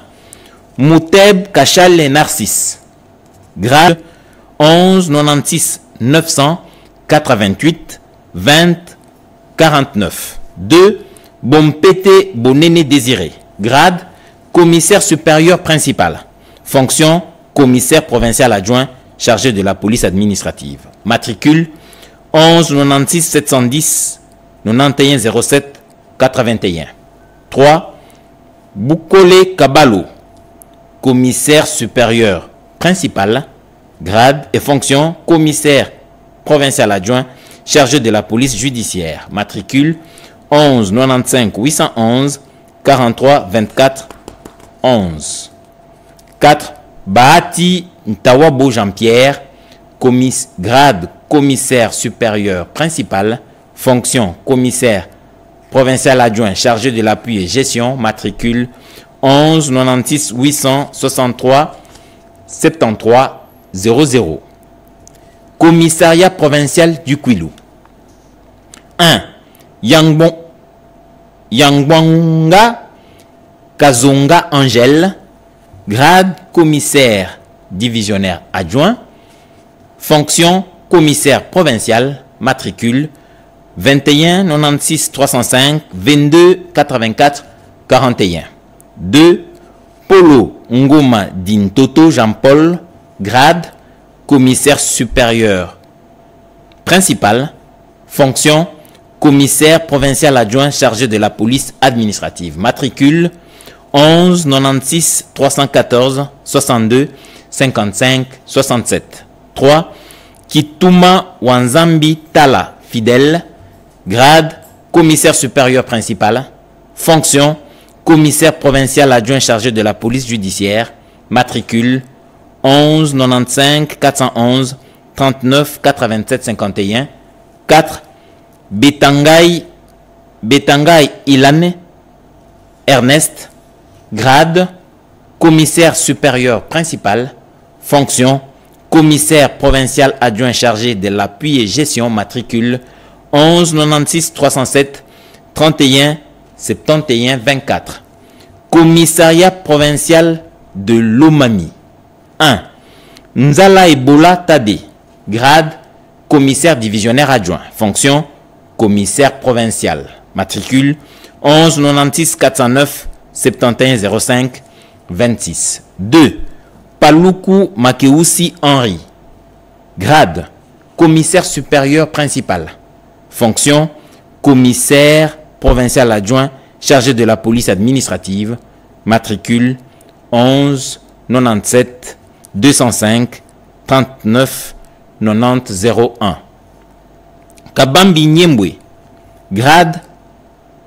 Mouteb Kachal Narcisse, grade 11 96 900 88 20 49. 2. Bompete Bonene Désiré, grade commissaire supérieur principal, fonction commissaire provincial adjoint chargé de la police administrative, matricule 11 96 710 91 07 81. 3. Boukole Kabalo, commissaire supérieur principal, grade et fonction commissaire provincial adjoint chargé de la police judiciaire, matricule 11 95 811 43 24 11. 4. Bahati Ntawabo Jean-Pierre, grade commissaire supérieur principal, fonction commissaire provincial adjoint chargé de l'appui et gestion, matricule 11 96 863 73 00. Commissariat provincial du Kwilu. 1. Yangbonga Kazonga Angèle, grade commissaire divisionnaire adjoint, fonction commissaire provincial, matricule 21 96 305 22 84 41. 2. Polo Ngoma Dintoto Jean-Paul, grade commissaire supérieur principal, fonction commissaire provincial adjoint chargé de la police administrative, matricule 11 96 314 62 55 67. 3. Kituma Wanzambi Tala Fidèle, grade commissaire supérieur principal, fonction commissaire provincial adjoint chargé de la police judiciaire, matricule 11 95 411 39 87 51. 4. Betangay Ilane Ernest, grade commissaire supérieur principal, fonction commissaire provincial adjoint chargé de l'appui et gestion, matricule 11 96 307 31 71 24. Commissariat provincial de Lomami. 1. Nzala Ebola Tade, grade commissaire divisionnaire adjoint, fonction commissaire provincial, matricule 11 96 409 71 05 26. 2. Paluku Makeusi Henri, grade commissaire supérieur principal, fonction commissaire provincial adjoint chargé de la police administrative, matricule 11 97 205 39 90 01. Kabambi Nyembwe, grade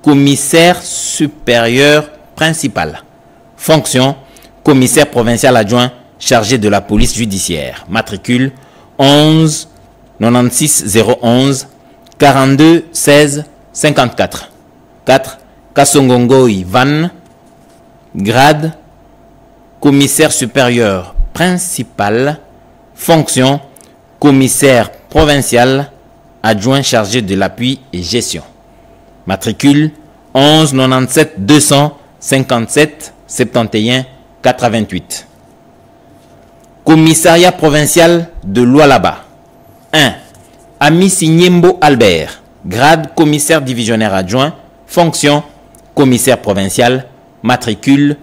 commissaire supérieur principal, fonction commissaire provincial adjoint chargé de la police judiciaire, matricule 11 96 011 42 16 54. 4. Kasongongo Ivan, grade commissaire supérieur principal, fonction commissaire provincial adjoint chargé de l'appui et gestion, matricule 11 97 200 57 71 88. Commissariat provincial de Lualaba. 1. Amici Nyembo Albert, grade commissaire divisionnaire adjoint, fonction commissaire provincial, matricule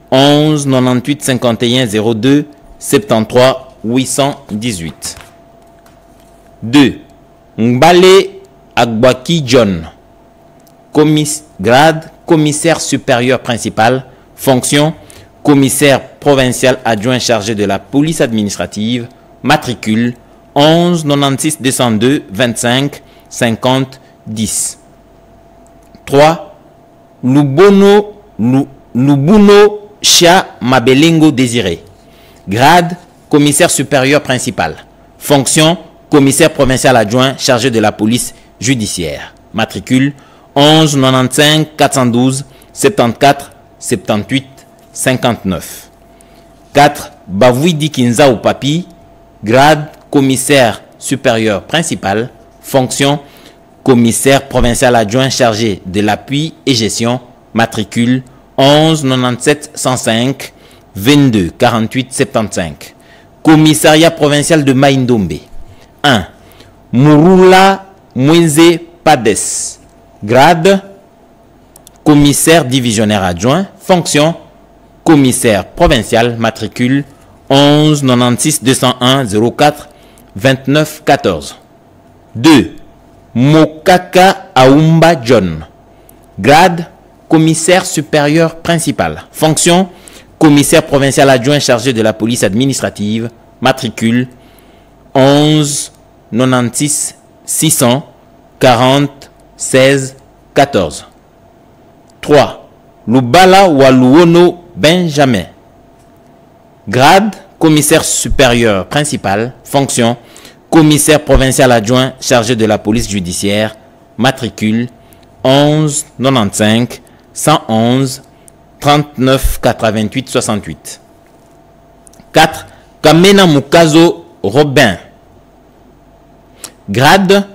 11 98 51 02 73 818. 2. Ngbale Agbaki John, grade commissaire supérieur principal, fonction commissaire provincial adjoint chargé de la police administrative, matricule 11 96 202 25 50 10. 3. Lubuno Chia Mabelengo Désiré, grade commissaire supérieur principal, fonction commissaire provincial adjoint chargé de la police judiciaire, matricule 11 95 412 74 78 59. 4. Bavouidi Kinza ou Papi, grade commissaire supérieur principal, fonction commissaire provincial adjoint chargé de l'appui et gestion, matricule 11 97 105 22 48 75. Commissariat provincial de Maïndombe. 1. Murula Mwenze Pades, grade commissaire divisionnaire adjoint, fonction commissaire provincial, matricule 11 96 201 04 29 14. 2. Mokaka Aoumba John, grade commissaire supérieur principal, fonction commissaire provincial adjoint chargé de la police administrative, matricule 11 96 600 40 16 14. 3. Lubala Waluono Benjamin, grade commissaire supérieur principal, fonction commissaire provincial adjoint chargé de la police judiciaire, matricule 11 95 111 39 88 68. 4. Kamena Mukazo Robin. Grade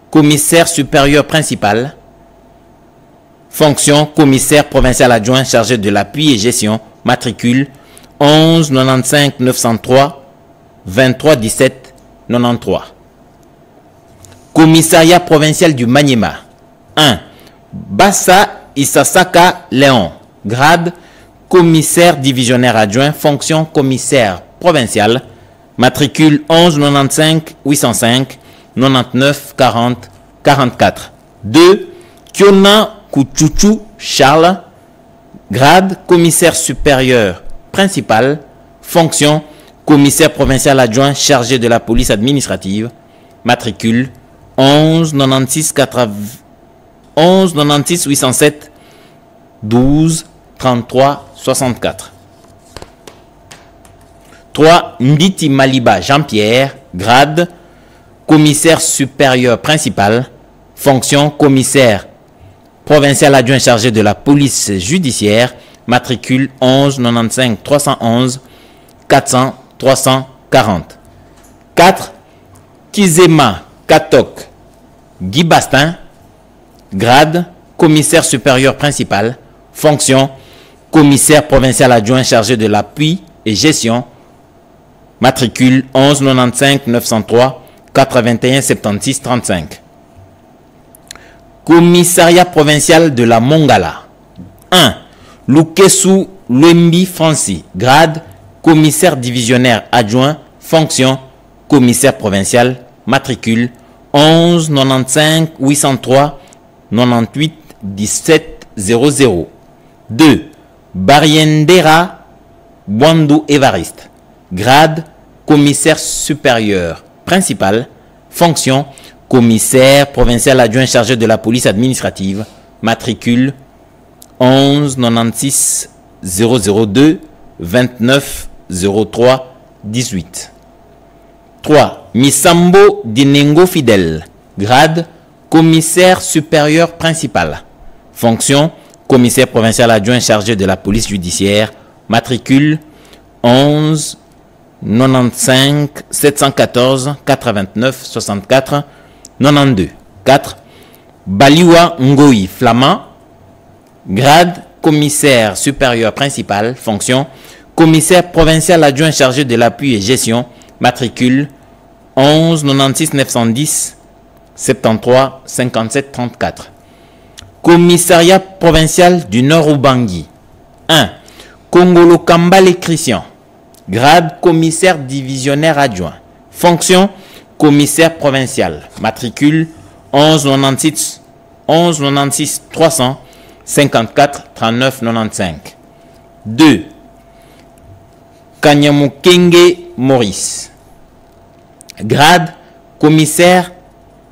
commissaire supérieur principal. Fonction commissaire provincial adjoint chargé de l'appui et gestion. Matricule 11 95 903 23 17 93. Commissariat provincial du Maniema. 1. Bassa Isasaka Léon. Grade commissaire divisionnaire adjoint. Fonction commissaire provincial. Matricule 11 95 805 99 40 44. 2. Kiona Kuchuchu Charles. Grade commissaire supérieur principal. Fonction commissaire provincial adjoint chargé de la police administrative. Matricule 11 96 807 12 33 64. 3. Nditi Maliba Jean-Pierre. Grade commissaire supérieur principal. Fonction commissaire provincial adjoint chargé de la police judiciaire. Matricule 11 95 311 400 340. 4. Kizema Katok Guy Bastin. Grade commissaire supérieur principal. Fonction commissaire provincial adjoint chargé de l'appui et gestion. Matricule 11 95 903 81 76 35. Commissariat provincial de la Mongala. 1. Lukesu Lembi Franci. Grade commissaire divisionnaire adjoint. Fonction commissaire provincial. Matricule 11 95 803 98 17 00. 2. Bariendera Bwandu Evariste. Grade commissaire supérieur principal. Fonction commissaire provincial adjoint chargé de la police administrative. Matricule 11 96 002 29 03 18. 3. Misambo Dinengo Fidel. Grade commissaire supérieur principal. Fonction commissaire provincial adjoint chargé de la police judiciaire. Matricule 11 95 714 89 64 92. 4. Baliwa Ngoi Flamand. Grade commissaire supérieur principal. Fonction commissaire provincial adjoint chargé de l'appui et gestion. Matricule 11 96 910 73 57 34. Commissariat provincial du Nord Ubangi. 1. Kongolo Kambale Christian. Grade commissaire divisionnaire adjoint. Fonction commissaire provincial. Matricule 11 96 300 54 39 95. 2. Kanyamukenge Maurice. Grade commissaire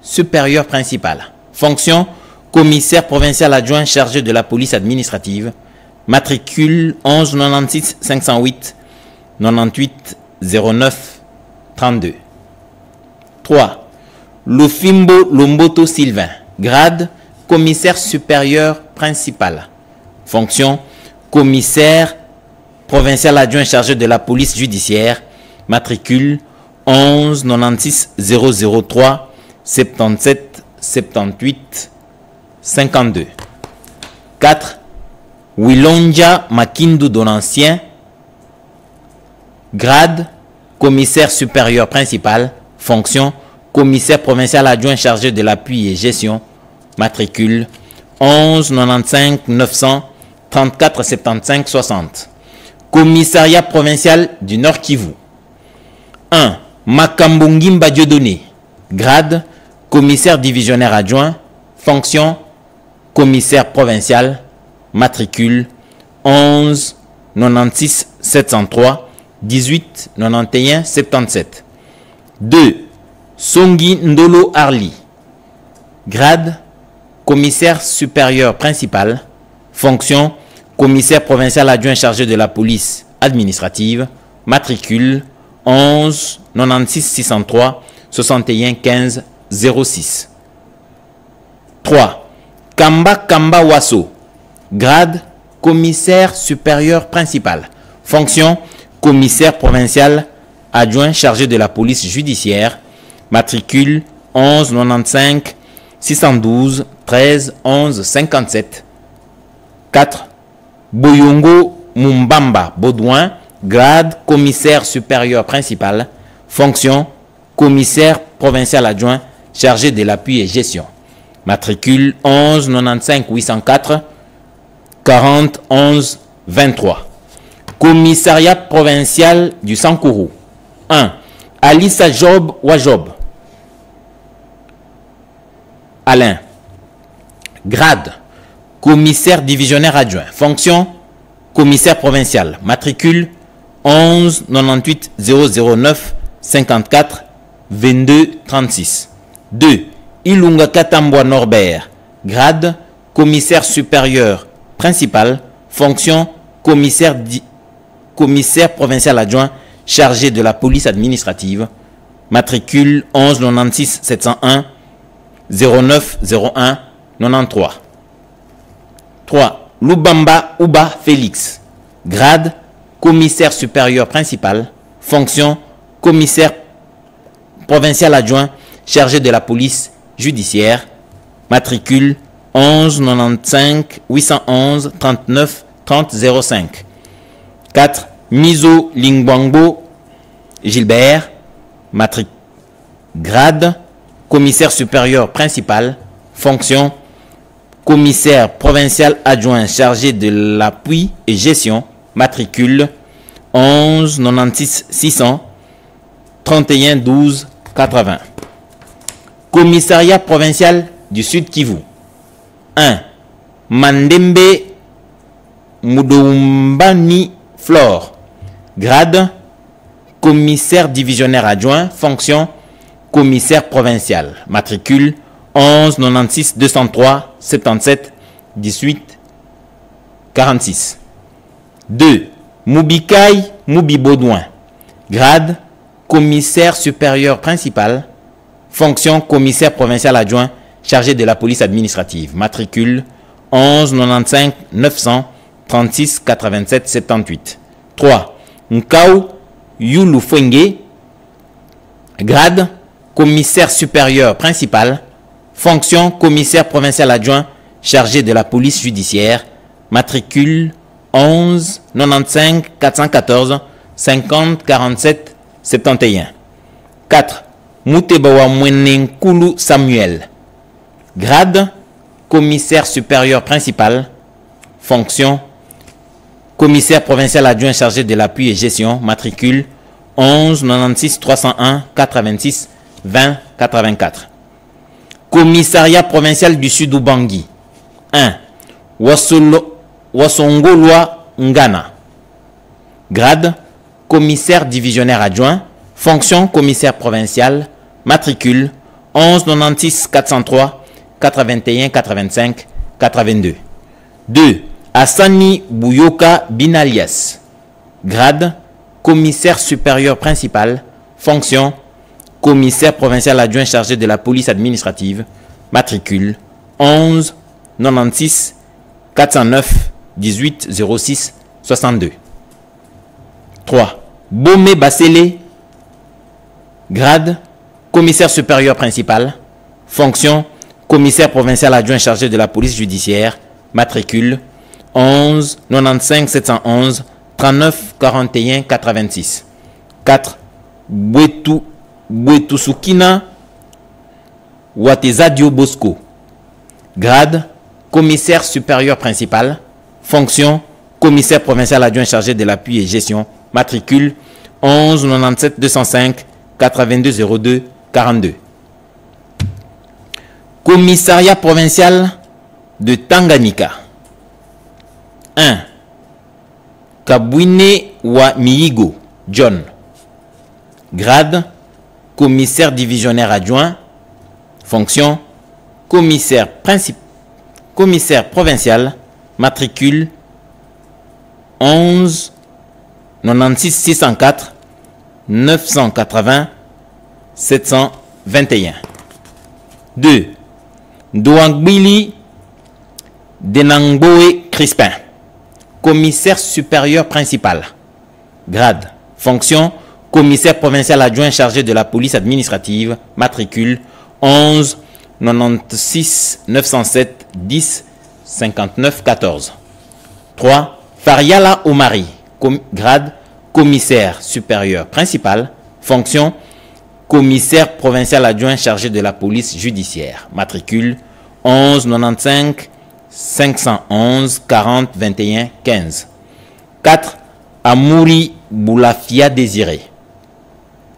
supérieur principal. Fonction commissaire provincial adjoint chargé de la police administrative. Matricule 11 96 508 98 09 32. 3. Lufimbo Lomboto Sylvain. Grade commissaire supérieur principal. Fonction commissaire provincial adjoint chargé de la police judiciaire. Matricule 11 96 003 77 78 52. 4. Wilonja Makindu Donancien. Grade commissaire supérieur principal. Fonction commissaire provincial adjoint chargé de l'appui et gestion. Matricule 11 95 900 34 75 60. Commissariat provincial du Nord Kivu. 1. Makambungimba Dieudonné. Grade commissaire divisionnaire adjoint. Fonction commissaire provincial. Matricule 11 96 703 18 91 77. 2. Songi Ndolo Arli. Grade commissaire supérieur principal. Fonction commissaire provincial adjoint chargé de la police administrative. Matricule 11 96 603 61 15 06. 3. Kamba Kamba Wasso. Grade commissaire supérieur principal. Fonction, commissaire provincial adjoint chargé de la police judiciaire. Matricule 11 95 612 13 11 57. 4. Boyongo Mumbamba Baudouin, grade commissaire supérieur principal. Fonction, commissaire provincial adjoint chargé de l'appui et gestion. Matricule 11 95 804 40 11 23. Commissariat provincial du Sankourou. 1. Alissa Job Wajob. Alain. Grade, commissaire divisionnaire adjoint. Fonction, commissaire provincial. Matricule 11 98 009 54 22 36. 2. Ilunga Katambwa Norbert. Grade, commissaire supérieur principal. Fonction, commissaire provincial adjoint chargé de la police administrative. Matricule 11 96 701 09 01 93. 3. Lubamba Ouba Félix. Grade, commissaire supérieur principal. Fonction, commissaire provincial adjoint chargé de la police judiciaire. Matricule 11 95 811 39 30 05. 4. Mizo Lingbango Gilbert. Grade, commissaire supérieur principal. Fonction, commissaire provincial adjoint chargé de l'appui et gestion. Matricule 11 96 600 31 12 80. Commissariat provincial du Sud Kivu. 1. Mandembe Mudoumbani Flore. Grade, commissaire divisionnaire adjoint. Fonction, commissaire provincial. Matricule 11 96 203 77 18 46. 2. Mubikai Mubi Baudouin. Grade, commissaire supérieur principal. Fonction, commissaire provincial adjoint chargé de la police administrative. Matricule 11 95 900 36 87 78. 3. Nkau Yulu Fwenge. Grade, commissaire supérieur principal. Fonction, commissaire provincial adjoint chargé de la police judiciaire. Matricule 11 95 414 50 47 71. 4. Mutebawa Mwenenkulu Samuel. Grade, commissaire supérieur principal. Fonction, commissaire provincial adjoint chargé de l'appui et gestion. Matricule 11 96 301 86 20 84. Commissariat provincial du Sud Ubangi. 1. Wasongolwa Ngana. Grade, commissaire divisionnaire adjoint. Fonction, commissaire provincial. Matricule 11 96 403 81 85 82. 2. Assani Bouyoka Binalias. Grade, commissaire supérieur principal. Fonction, commissaire provincial adjoint chargé de la police administrative. Matricule 11 96 409 18 06 62. 3. Bomé Bassele. Grade, commissaire supérieur principal. Fonction, commissaire provincial adjoint chargé de la police judiciaire. Matricule 11 95 711 39 41 86. 4. Bouetusukina Watezadio Bosco. Grade, commissaire supérieur principal. Fonction, commissaire provincial adjoint chargé de l'appui et gestion. Matricule 11 97 205 82 02 42. Commissariat provincial de Tanganyika. 1. Kabwine wa Miigo John. Grade, commissaire divisionnaire adjoint. Fonction, commissaire provincial. Matricule 11 96 604 980 721. 2. Douangbili Denangboe Crispin. commissaire supérieur principal. Grade, fonction, commissaire provincial adjoint chargé de la police administrative, matricule 11 96 907 10 59 14. 3. Fariala Omari, grade, commissaire supérieur principal, fonction, commissaire provincial adjoint chargé de la police judiciaire, matricule 11 95 511 40 21 15. 4. Amouri Boulafia Désiré,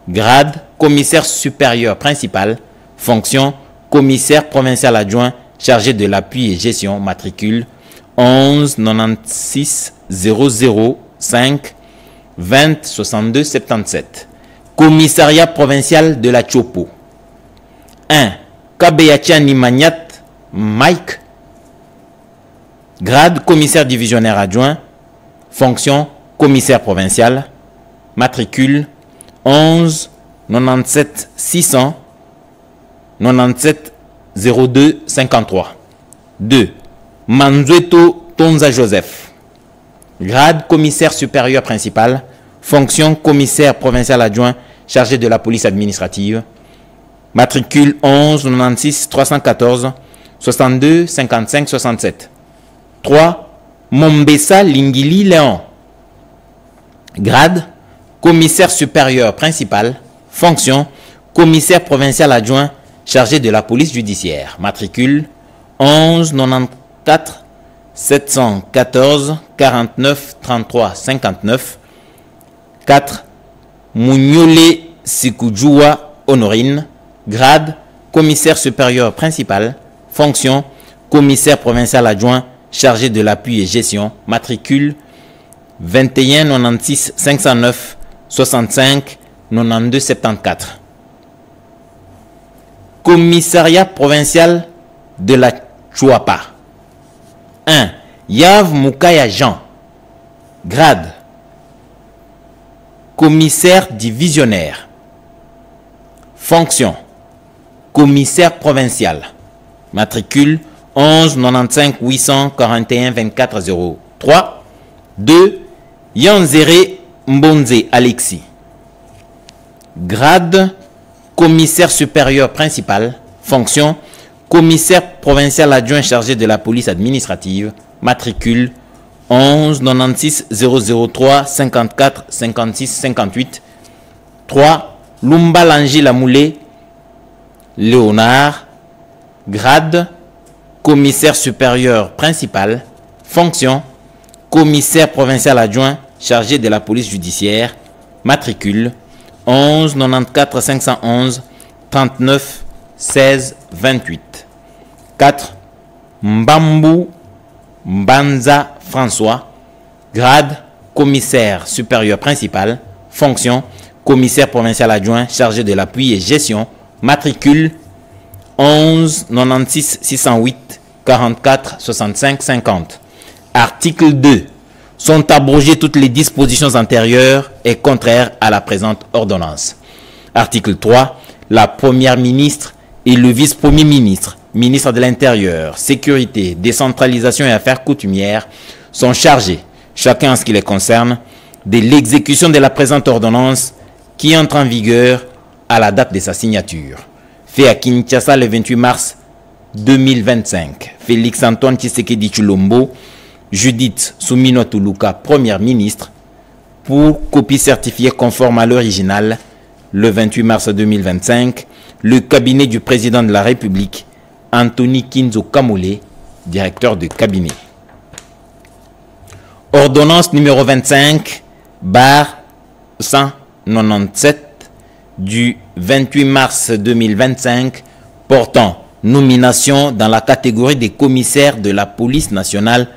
grade, commissaire supérieur principal, fonction, commissaire provincial adjoint chargé de l'appui et gestion, matricule 11 96 005 20 62 77. Commissariat provincial de la Chopo. 1. Kabeyachani Magnat Mike, grade, commissaire divisionnaire adjoint, fonction, commissaire provincial, matricule 11 97 600 97 02 53. 2. Manzueto Tonza Joseph, grade, commissaire supérieur principal, fonction, commissaire provincial adjoint chargé de la police administrative, matricule 11 96 314 62 55 67. 3. Mombessa Lingili Léon, grade, commissaire supérieur principal, fonction, commissaire provincial adjoint chargé de la police judiciaire, matricule 11 94 714 49 33 59. 4. Mougnole Sikujua Honorine, grade, commissaire supérieur principal, fonction, commissaire provincial adjoint chargé de l'appui et gestion, matricule 21 96 509 65 92 74. Commissariat provincial de la Chouapa. 1. Yav Moukaya Jean, grade, commissaire divisionnaire, fonction, commissaire provincial, matricule 11 95 841 24 03. 2. Yanzere Mbonze Alexis, grade, commissaire supérieur principal, fonction, commissaire provincial adjoint chargé de la police administrative, matricule 11 96 003 54 56 58. 3. Lumba Langi Lamoulé Léonard, grade, commissaire supérieur principal, fonction, commissaire provincial adjoint chargé de la police judiciaire, matricule 11 94 511 39 16 28. 4. Mbambu Mbanza François, grade, commissaire supérieur principal, fonction, commissaire provincial adjoint chargé de l'appui et gestion, matricule 11 96 608 44 65 50. Article 2. Sont abrogées toutes les dispositions antérieures et contraires à la présente ordonnance. Article 3. La première ministre et le vice-premier ministre, ministre de l'Intérieur, Sécurité, Décentralisation et Affaires coutumières sont chargés, chacun en ce qui les concerne, de l'exécution de la présente ordonnance qui entre en vigueur à la date de sa signature. Fait à Kinshasa le 28 mars 2025. Félix Antoine Tshisekedi Tshilombo, Judith Soumino Tuluka, première ministre, pour copie certifiée conforme à l'original, le 28 mars 2025, le cabinet du président de la République, Anthony Kinzo Kamole, directeur de cabinet. Ordonnance numéro 25, bar 197 du 28 mars 2025, portant nomination dans la catégorie des commissaires de la police nationale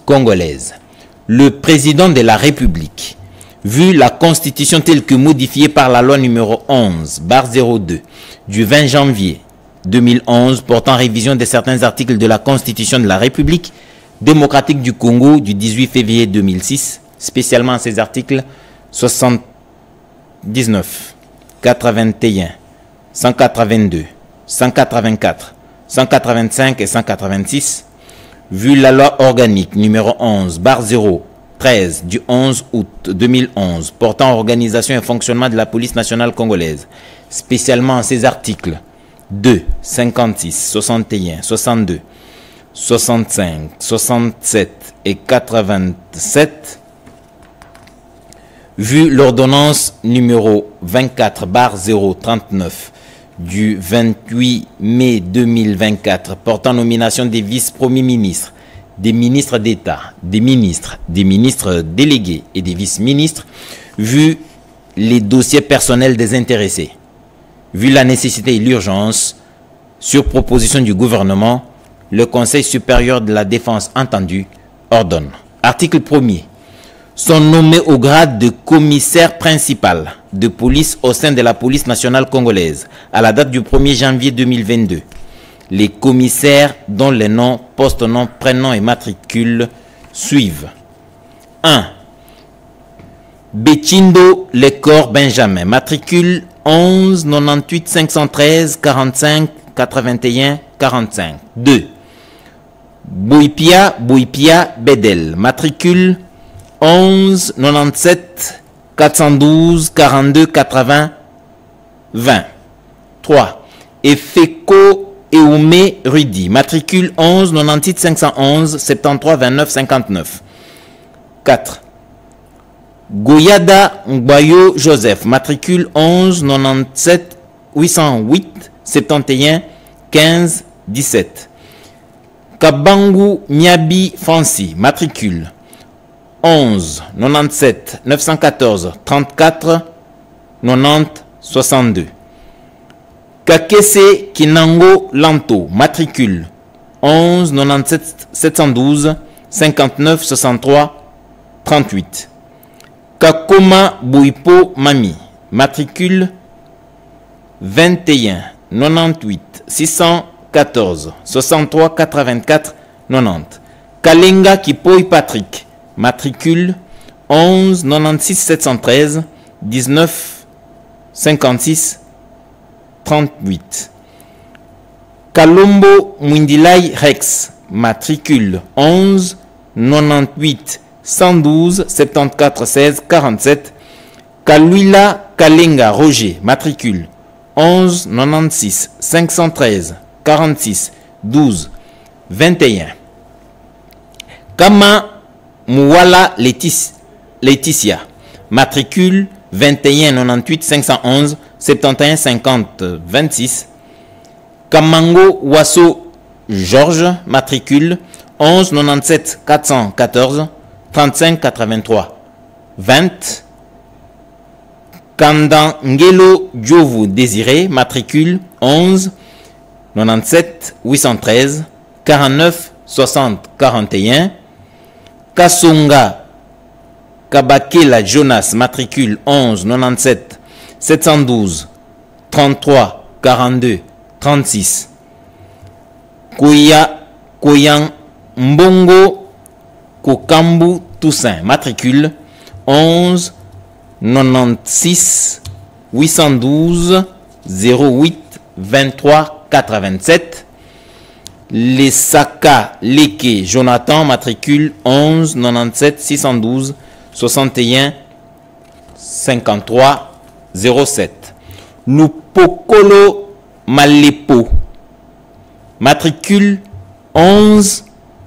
congolaise. Le président de la République, vu la constitution telle que modifiée par la loi numéro 11/02 du 20 janvier 2011 portant révision de certains articles de la constitution de la République démocratique du Congo du 18 février 2006, spécialement ces articles 79, 81, 182, 184, 185 et 186, vu la loi organique numéro 11/013 du 11 août 2011 portant organisation et fonctionnement de la police nationale congolaise, spécialement en ses articles 2, 56, 61, 62, 65, 67 et 87, vu l'ordonnance numéro 24/039 du 28 mai 2024 portant nomination des vice-premiers ministres, des ministres d'État, des ministres délégués et des vice-ministres, vu les dossiers personnels des intéressés, vu la nécessité et l'urgence, sur proposition du gouvernement, le Conseil supérieur de la défense entendu ordonne. Article 1er. Sont nommés au grade de commissaire principal de police au sein de la police nationale congolaise à la date du 1er janvier 2022. Les commissaires dont les noms, poste-noms, prénoms et matricules suivent. 1. Bechindo Lecor Benjamin, matricule 11 98 513 45 81 45. 2. Bouipia Bedel, matricule 11 97 412 42 80 20. 3. Efeko Eume Rudy, matricule 11 98 511 73 29 59. 4. Goyada Ngbayo Joseph, matricule 11 97 808 71 15 17. Kabangu Miabi Franci, matricule 11 97 914 34 90 62. Kakese Kinango Lanto, matricule 11 97 712 59 63 38. Kakoma Bouipo Mami, matricule 21 98 614 63 84 90. Kalenga Kipoi Patrick, matricule 11 96 713 19 56 38. Kalombo Mwindilai Rex, matricule 11 98 112 74 16 47. Kaluila Kalenga Roger, matricule 11 96 513 46 12 21. Kama Mouala Laetitia, matricule 21 98 511 71 50 26. Kamango Wasso Georges, matricule 11 97 414 35 83 20. Kandangelo Djovu Désiré, matricule 11 97 813 49 60 41. Kasonga Kabakela Jonas, matricule 11 97 712 33 42 36. Koyan Mbongo Kokambu Toussaint, matricule 11 96 812 08 23 87. Les Saka Leke Jonathan, matricule 11 97 612 61 53 07. Nupokolo Malepo, matricule 11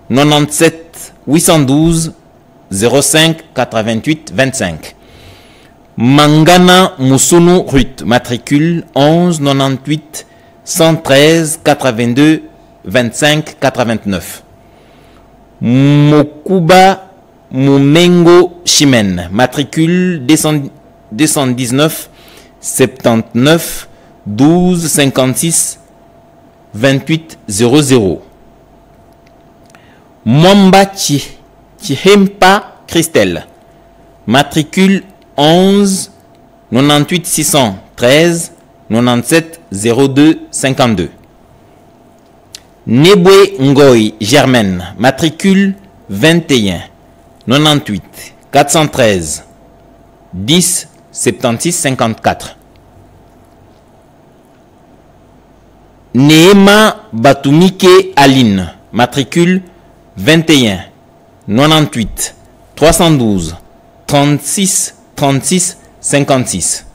97 812 05 88 25. Mangana Moussounou Ruth, matricule 11 98 113 82 25 89. Mokuba Moumengo Chimène, matricule 219 79 12 56 28 00. Mwamba Chihempa Christelle, matricule 11 98 613 97 02 52. Nebwe Ngoy Germaine, matricule 21 98 413 10 76 54. Neema Batumike Aline, matricule 21 98 312 36 36 56.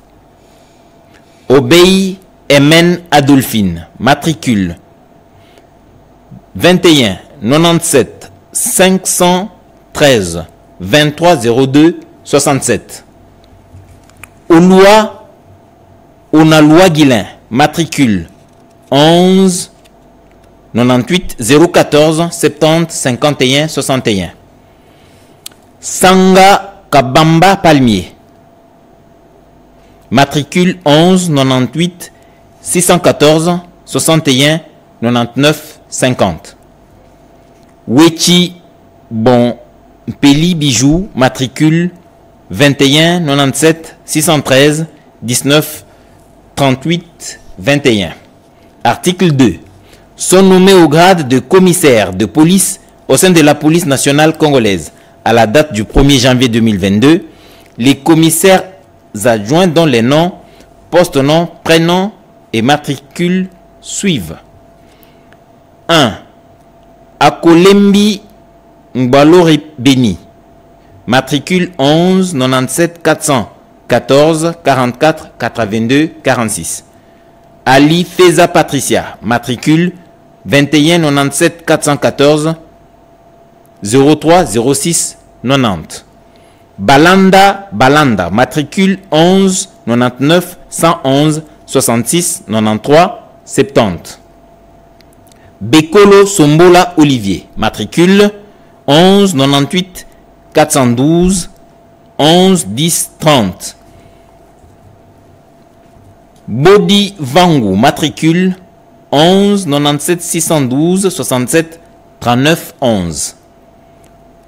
Obéi Emen Adolphine, matricule 21 97 513 23 02 67. Olua Onaloa Guilin, matricule 11 98 014 70 51 61. Sanga Kabamba Palmier, matricule 11 98 614 61 99 50. Wechi Bon Peli Bijou, matricule 21 97 613 19 38 21. Article 2. Sont nommés au grade de commissaire de police au sein de la police nationale congolaise à la date du 1er janvier 2022 les commissaires adjoints dont les noms, poste-nom, prénom et matricule suivent. 1. Akolembi Ngbalori Beni, matricule 11 97 414 44 82 46. Ali Feza Patricia, matricule 21 97 414 03 06 90. Balanda Balanda, matricule 11 99 111 66 93 70. Bekolo Sombola Olivier, matricule 11 98 412 11 10 30. Bodi Vangu, matricule 11 97 612 67 39 11.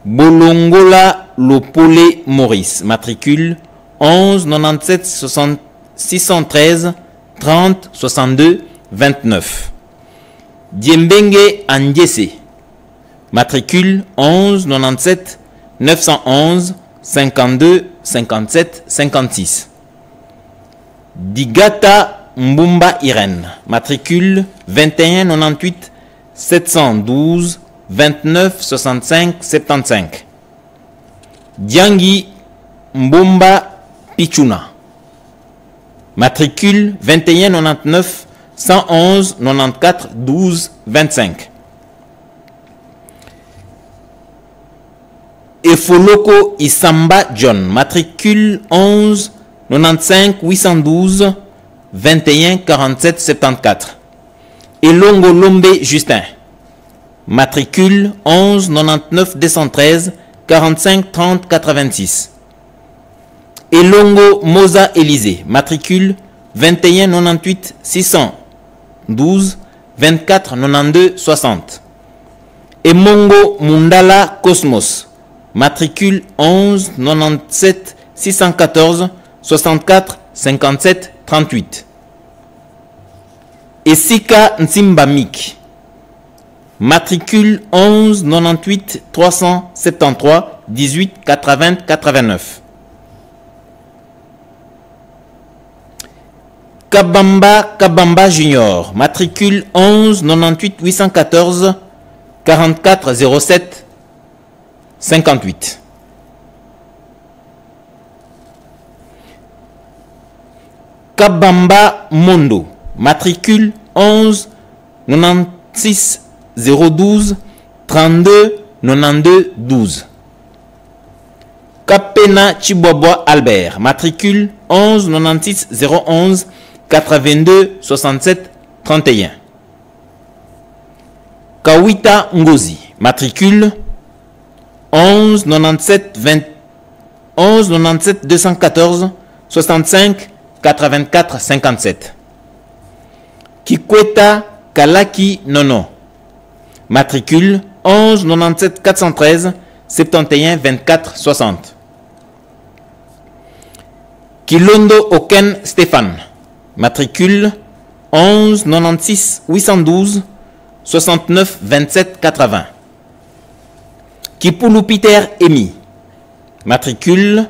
Bolongola Lopole Maurice, matricule 11 97 613 30 62 29. Diembenge Andiese, matricule 11 97 911 52 57 56. Digata Mbumba Irène, matricule 21 98 712 29 65 75. Diangi Mbumba Pichuna, matricule 21 99 111 94 12 25. Efoloko Isamba John, matricule 11 95 812 21 47 74. Elongo Lombe Justin, matricule 11 99 213 45 30 86. Elongo Moza Élysée, matricule 21 98 612 24 92 60. Emongo Mundala Cosmos, matricule 11 97 614 64 57 38. Esika Nsimbamik, matricule 11 98 373 18 80 89. Kabamba Kabamba Junior, matricule 11 98 814 44 07 58. Kabamba Mondo, matricule 11 96 012 32 92 12. Kapena Chibwabwa Albert, matricule 11 96 011 82 67 31. Kawita Ngozi, matricule 11 97 20 11 97 214 65 84 57. Kikweta Kalaki Nono, matricule 11 97 413 71 24 60. Kilondo Oken Stéphane, matricule 11 96 812 69 27 80. Kipulu Peter Emi, matricule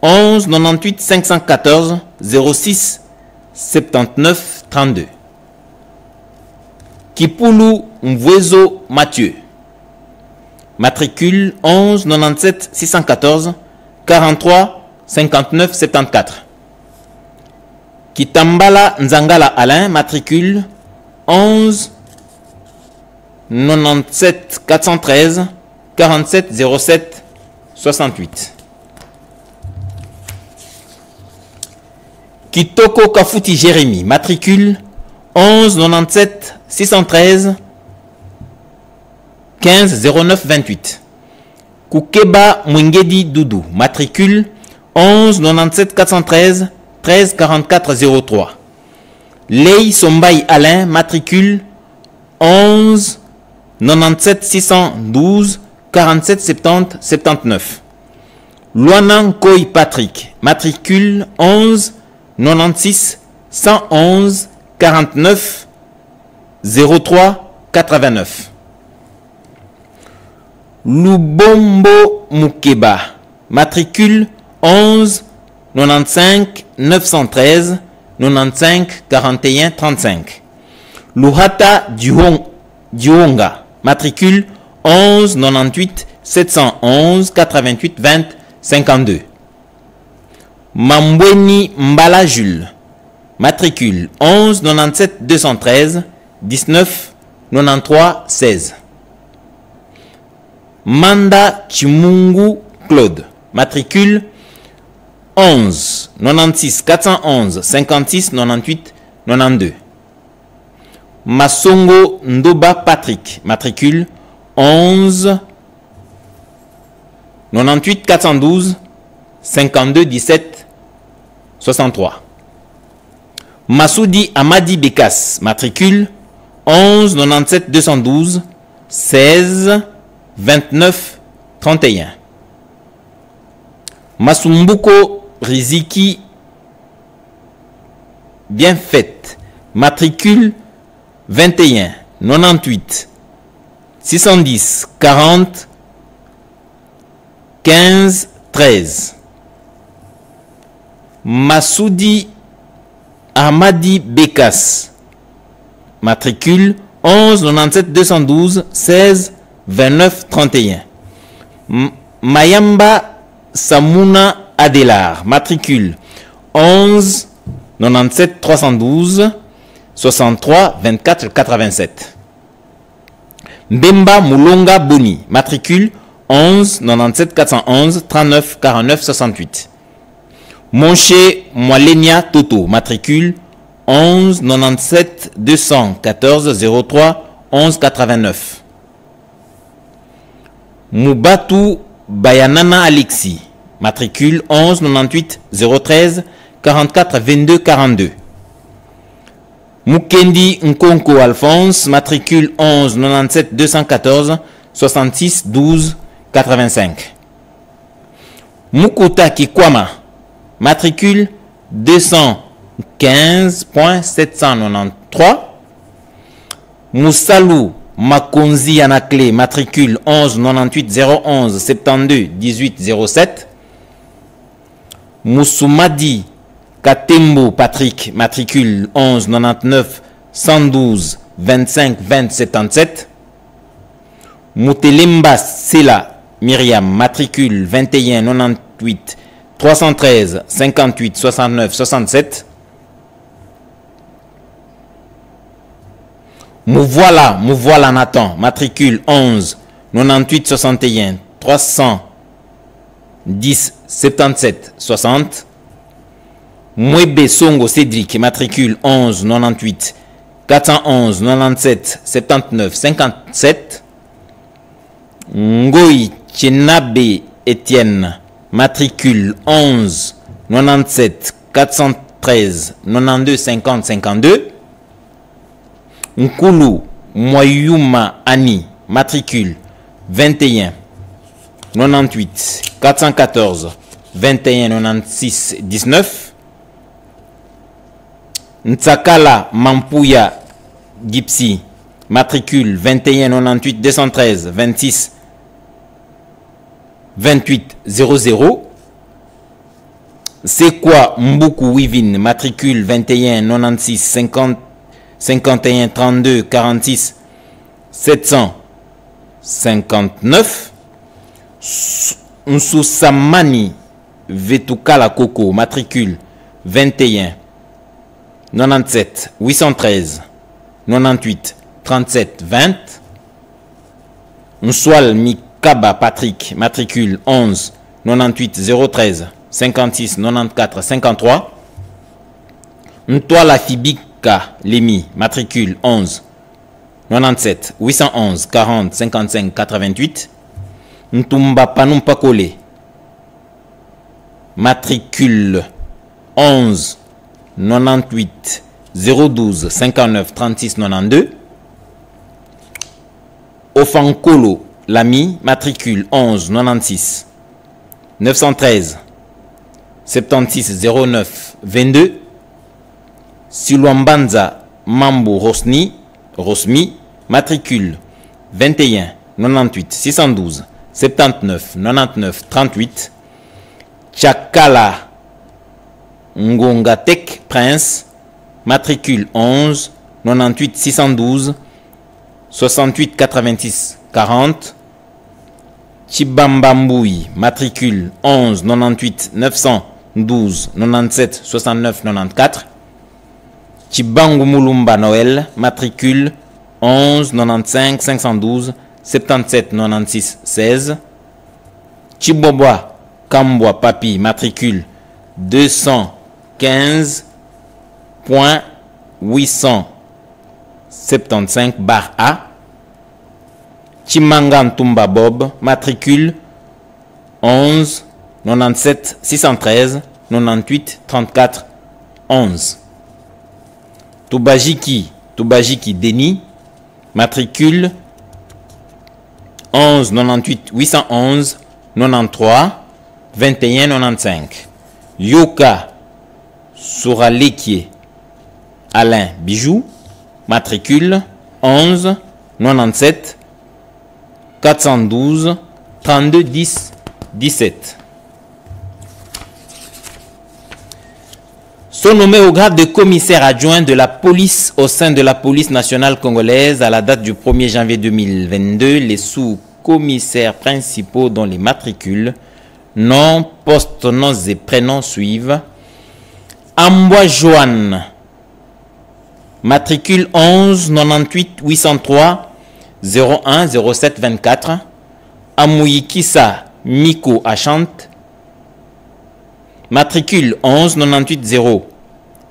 11 98 514 06 79 32. Kipulu Mvwezo Mathieu, matricule 11 97 614 43 59 74. Kitambala Nzangala Alain, matricule 11 97 413 47 07 68. Kitoko Kafuti Jérémy, matricule 11 97 613 15 09 28. Koukeba Mwingedi Doudou, matricule 11 97 413 13 44 03. Lei Sombaï Alain, matricule 11 97 612 47 70 79. Luanan Koy Patrick, matricule 11 96 111 49 03 89. Lubombo Mukeba, matricule 11 95 913 95 41 35. Luhata Dionga, matricule 11 98 711 88 20 52. Mambweni Mbala Jules, matricule 11 97 213 19 93 16. Manda Chimungu Claude, matricule 11 96 411 56 98 92. Masongo Ndoba Patrick, matricule 11 98 412 52 17 63. Massoudi Amadi Bekas, matricule 11 97 212 16 29 31. Masumbuko Riziki Bien fait, matricule 21 98 610 40 15 13. Massoudi Amadi Bekas, matricule 11 97 212 16 29 31. Mayamba Samuna Adelar, matricule 11 97 312 63 24 87. Mbemba Moulonga Boni, matricule 11 97 411 39 49 68. Monché Moalenia Toto, matricule 11 97 214 03 11 89. Moubatu Bayanana Alexis, matricule 11 98 013 44 22 42. Mukendi Nkonko Alphonse, matricule 11 97 214 66 12 85. Mukuta Kikwama, matricule 215.793. Moussalou Makonzi Anakle, matricule 11 98 011 72 18 07. Moussoumadi Katembo Patrick, matricule 11 99 112 25 20 77. Moutelemba Sela Myriam, matricule 21 98 313 58 69 67. Mouvoila Nathan, matricule 11 98 61 310 77 60. Mwebe Songo Cédric, matricule 11 98 411 97 79 57. Ngoyi Chenabe Etienne, matricule 11 97 413 92 50 52. Nkulu Moyuma Ani, matricule 21 98 414 21 96 19. Ntsakala Mampuya Gipsy, matricule 21 98 213 26 28 00. C'est quoi Mbuku Wivin, matricule 21 96 50 51 32 46 700 59. Nsusamani Vetukala Koko, matricule 21 97 813 98 37 20. Nswal Mikaba Patrick, matricule 11 98 013 56 94 53. Ntwala Fibika Lemi, matricule 11 97 811 40 55 88. Ntumba Panumpa Kole, matricule 11 98 012 59 36 92. Ofankolo Lami, matricule 11 96 913 76 09 22. Silwambanza Mambo Rosmi, matricule 21 98 612 79 99 38. Chakala Ngongatek Prince, matricule 11 98 612 68 86 40. Chibambamboui, matricule 11 98 912 97 69 94. Chibangu Mulumba Noël, matricule 11 95 512 77 96 16. Chibobwa Kambwa Papi, matricule 215.875/A. Chimangantumba Bob, matricule 11 97 613 98 34 11. Tubajiki Denis, matricule 11 98 811 93 21 95. Yoka Souralekie Alain Bijou, matricule 11 97 412 32 10 17. Sont nommés au grade de commissaire adjoint de la police au sein de la police nationale congolaise à la date du 1er janvier 2022 les sous-commissaires principaux dont les matricules, noms, postes, noms et prénoms suivent. Ambois Joanne, matricule 11 98 803 01 07 24. Amouyikisa Miko Achante, matricule 11 98 0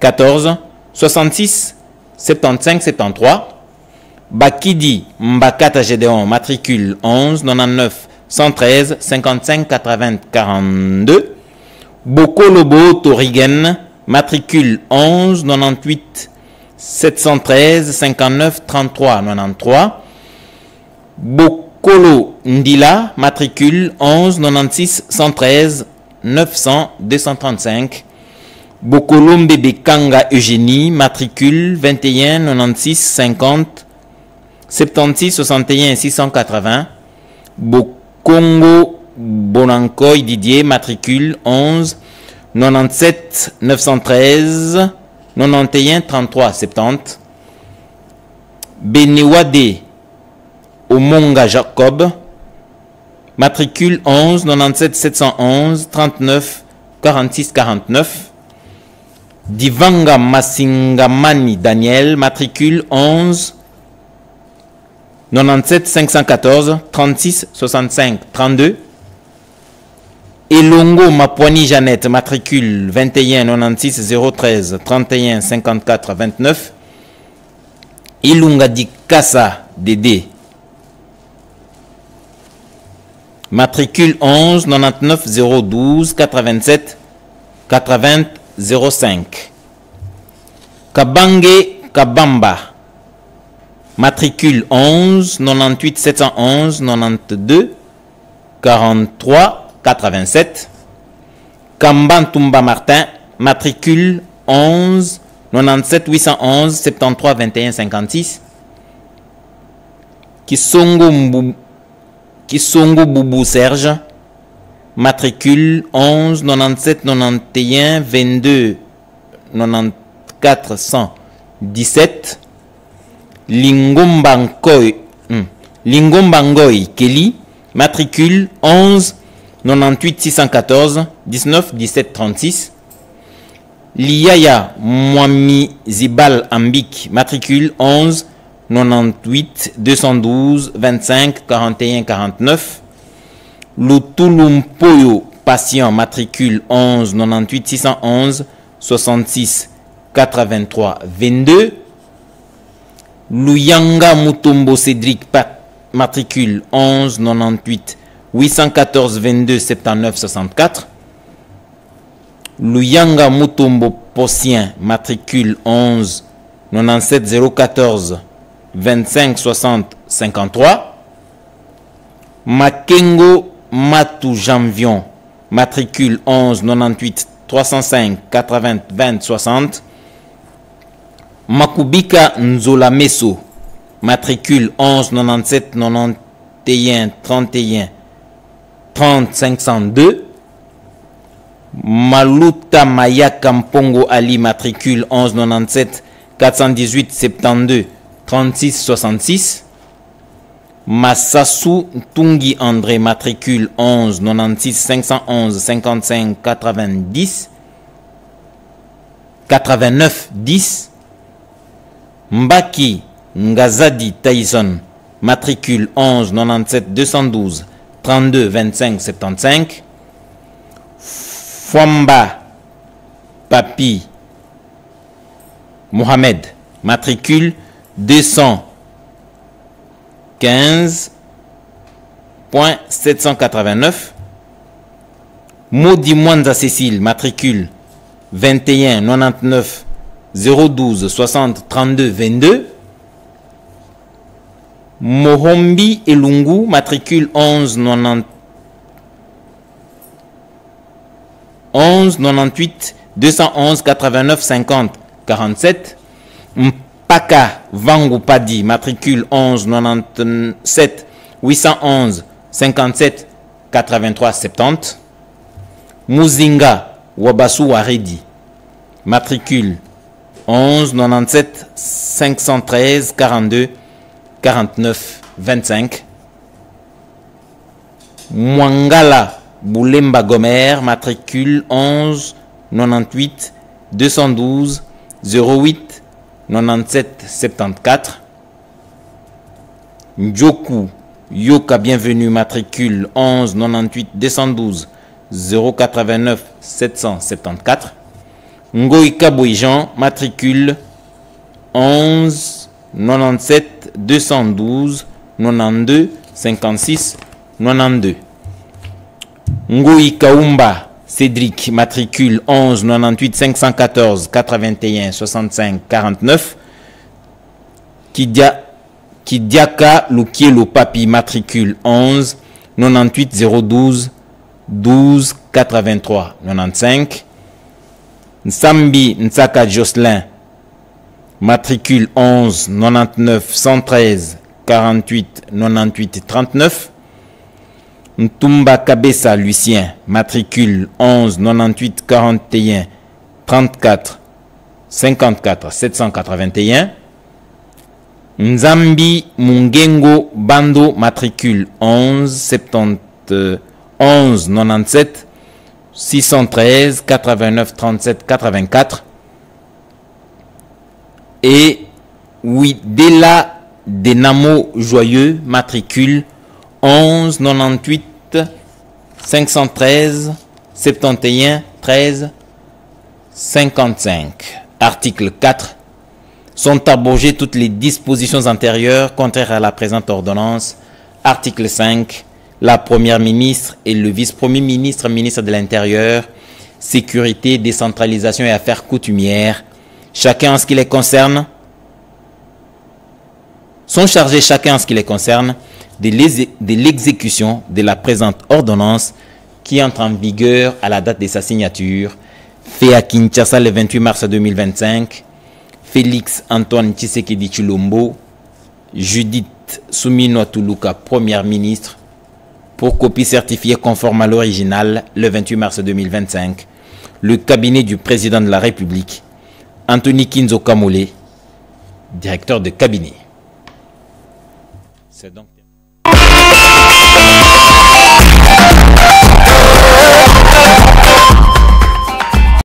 14 66 75 73. Bakidi Mbakata Gédéon, matricule 11 99 113 55 80 42. Bokolobo Torigen, matricule 11 98 713 59 33 93. Bokolo Ndila, matricule 11 96 113 900 235. Bokolo Mbebe Kanga Eugénie, matricule 21 96 50 76 61 680. Bokongo Bonankoy Didier, matricule 11 97 913 91 33 70. Benewade Omonga Jacob, matricule 11 97 711 39 46 49. Divanga Masingamani Daniel, matricule 11 97 514 36 65 32. Elongo Mapwani Jeannette, matricule 21 96 013 31 54 29. Ilunga Dikasa Dédé, matricule 11 99 012 87 80 05. Kabange Kabamba, matricule 11 98 711 92 43 87. Kambantumba Martin, matricule 11 97 811 73 21 56. Kisongo Boubou Serge, matricule 11 97 91 22 94 117. Lingomba Lingomba Ngoy Kelly, matricule 11 98 614 19 17 36. Liaya Mwami Zibal Ambik, matricule 11 98 212 25 41 49. Lutulumpoyo Patient, matricule 11 98 611 66 83 22. Luyanga Mutombo Cédric, matricule 11 98 814 22 79 64. Luyanga Mutombo Possien, matricule 11 97 014 25 60 53. Makengo Matou Janvion, matricule 11 98 305 80 20 60. Makubika Nzola Meso, matricule 11 97 91 31 30 502. Maluta Mayaka Mpongo Ali, matricule 11 97 418 72 36 66. Massassou Tungi André, matricule 11 96 511 55 90 89 10. Mbaki Ngazadi Tyson, matricule 11 97 212 32 25 75. Fwamba Papi Mohamed, matricule 215.789. Maudi Mwanza Cécile, matricule 21 99 012 60 32 22. Mohombi Elungu, matricule 11 98 211 89 50 47. Mpaka Vangu Padi, matricule 11 97 811 57 83 70. Muzinga Wabasu Waredi, matricule 11 97 513 42 49 25. Mwangala Boulemba Gomer, matricule 11 98 212 08 97 74. Ndjoku Yoka Bienvenue, matricule 11 98 212 089 774. Ngoïka Boijan, matricule 11 97 212 92 56 92. Ngoï Kaumba Cédric, matricule 11 98 514 81 65 49. Kidiaka Lukielo Papi, matricule 11 98 012 12 83 95. Nsambi Nsaka Jocelyn, matricule 11 99 113 48 98 39. Ntumba Kabessa Lucien, matricule 11 98 41 34 54 781. Nzambi Mungengo Bando, matricule 11 97 613 89 37 84. Et Ouidela Denamo Joyeux, matricule 11 98 513 71 13 55. Article 4. Sont abrogées toutes les dispositions antérieures contraires à la présente ordonnance. Article 5. La première ministre et le vice-premier ministre, ministre de l'Intérieur, Sécurité, Décentralisation et Affaires coutumières, chacun en ce qui les concerne, sont chargés chacun en ce qui les concerne de l'exécution de la présente ordonnance qui entre en vigueur à la date de sa signature, fait à Kinshasa le 28 mars 2025, Félix Antoine Tshisekedi Tshilombo, Judith Suminwa Tuluka, première ministre, pour copie certifiée conforme à l'original le 28 mars 2025, le cabinet du président de la République, Anthony Kinzo Kamole, directeur de cabinet. C'est donc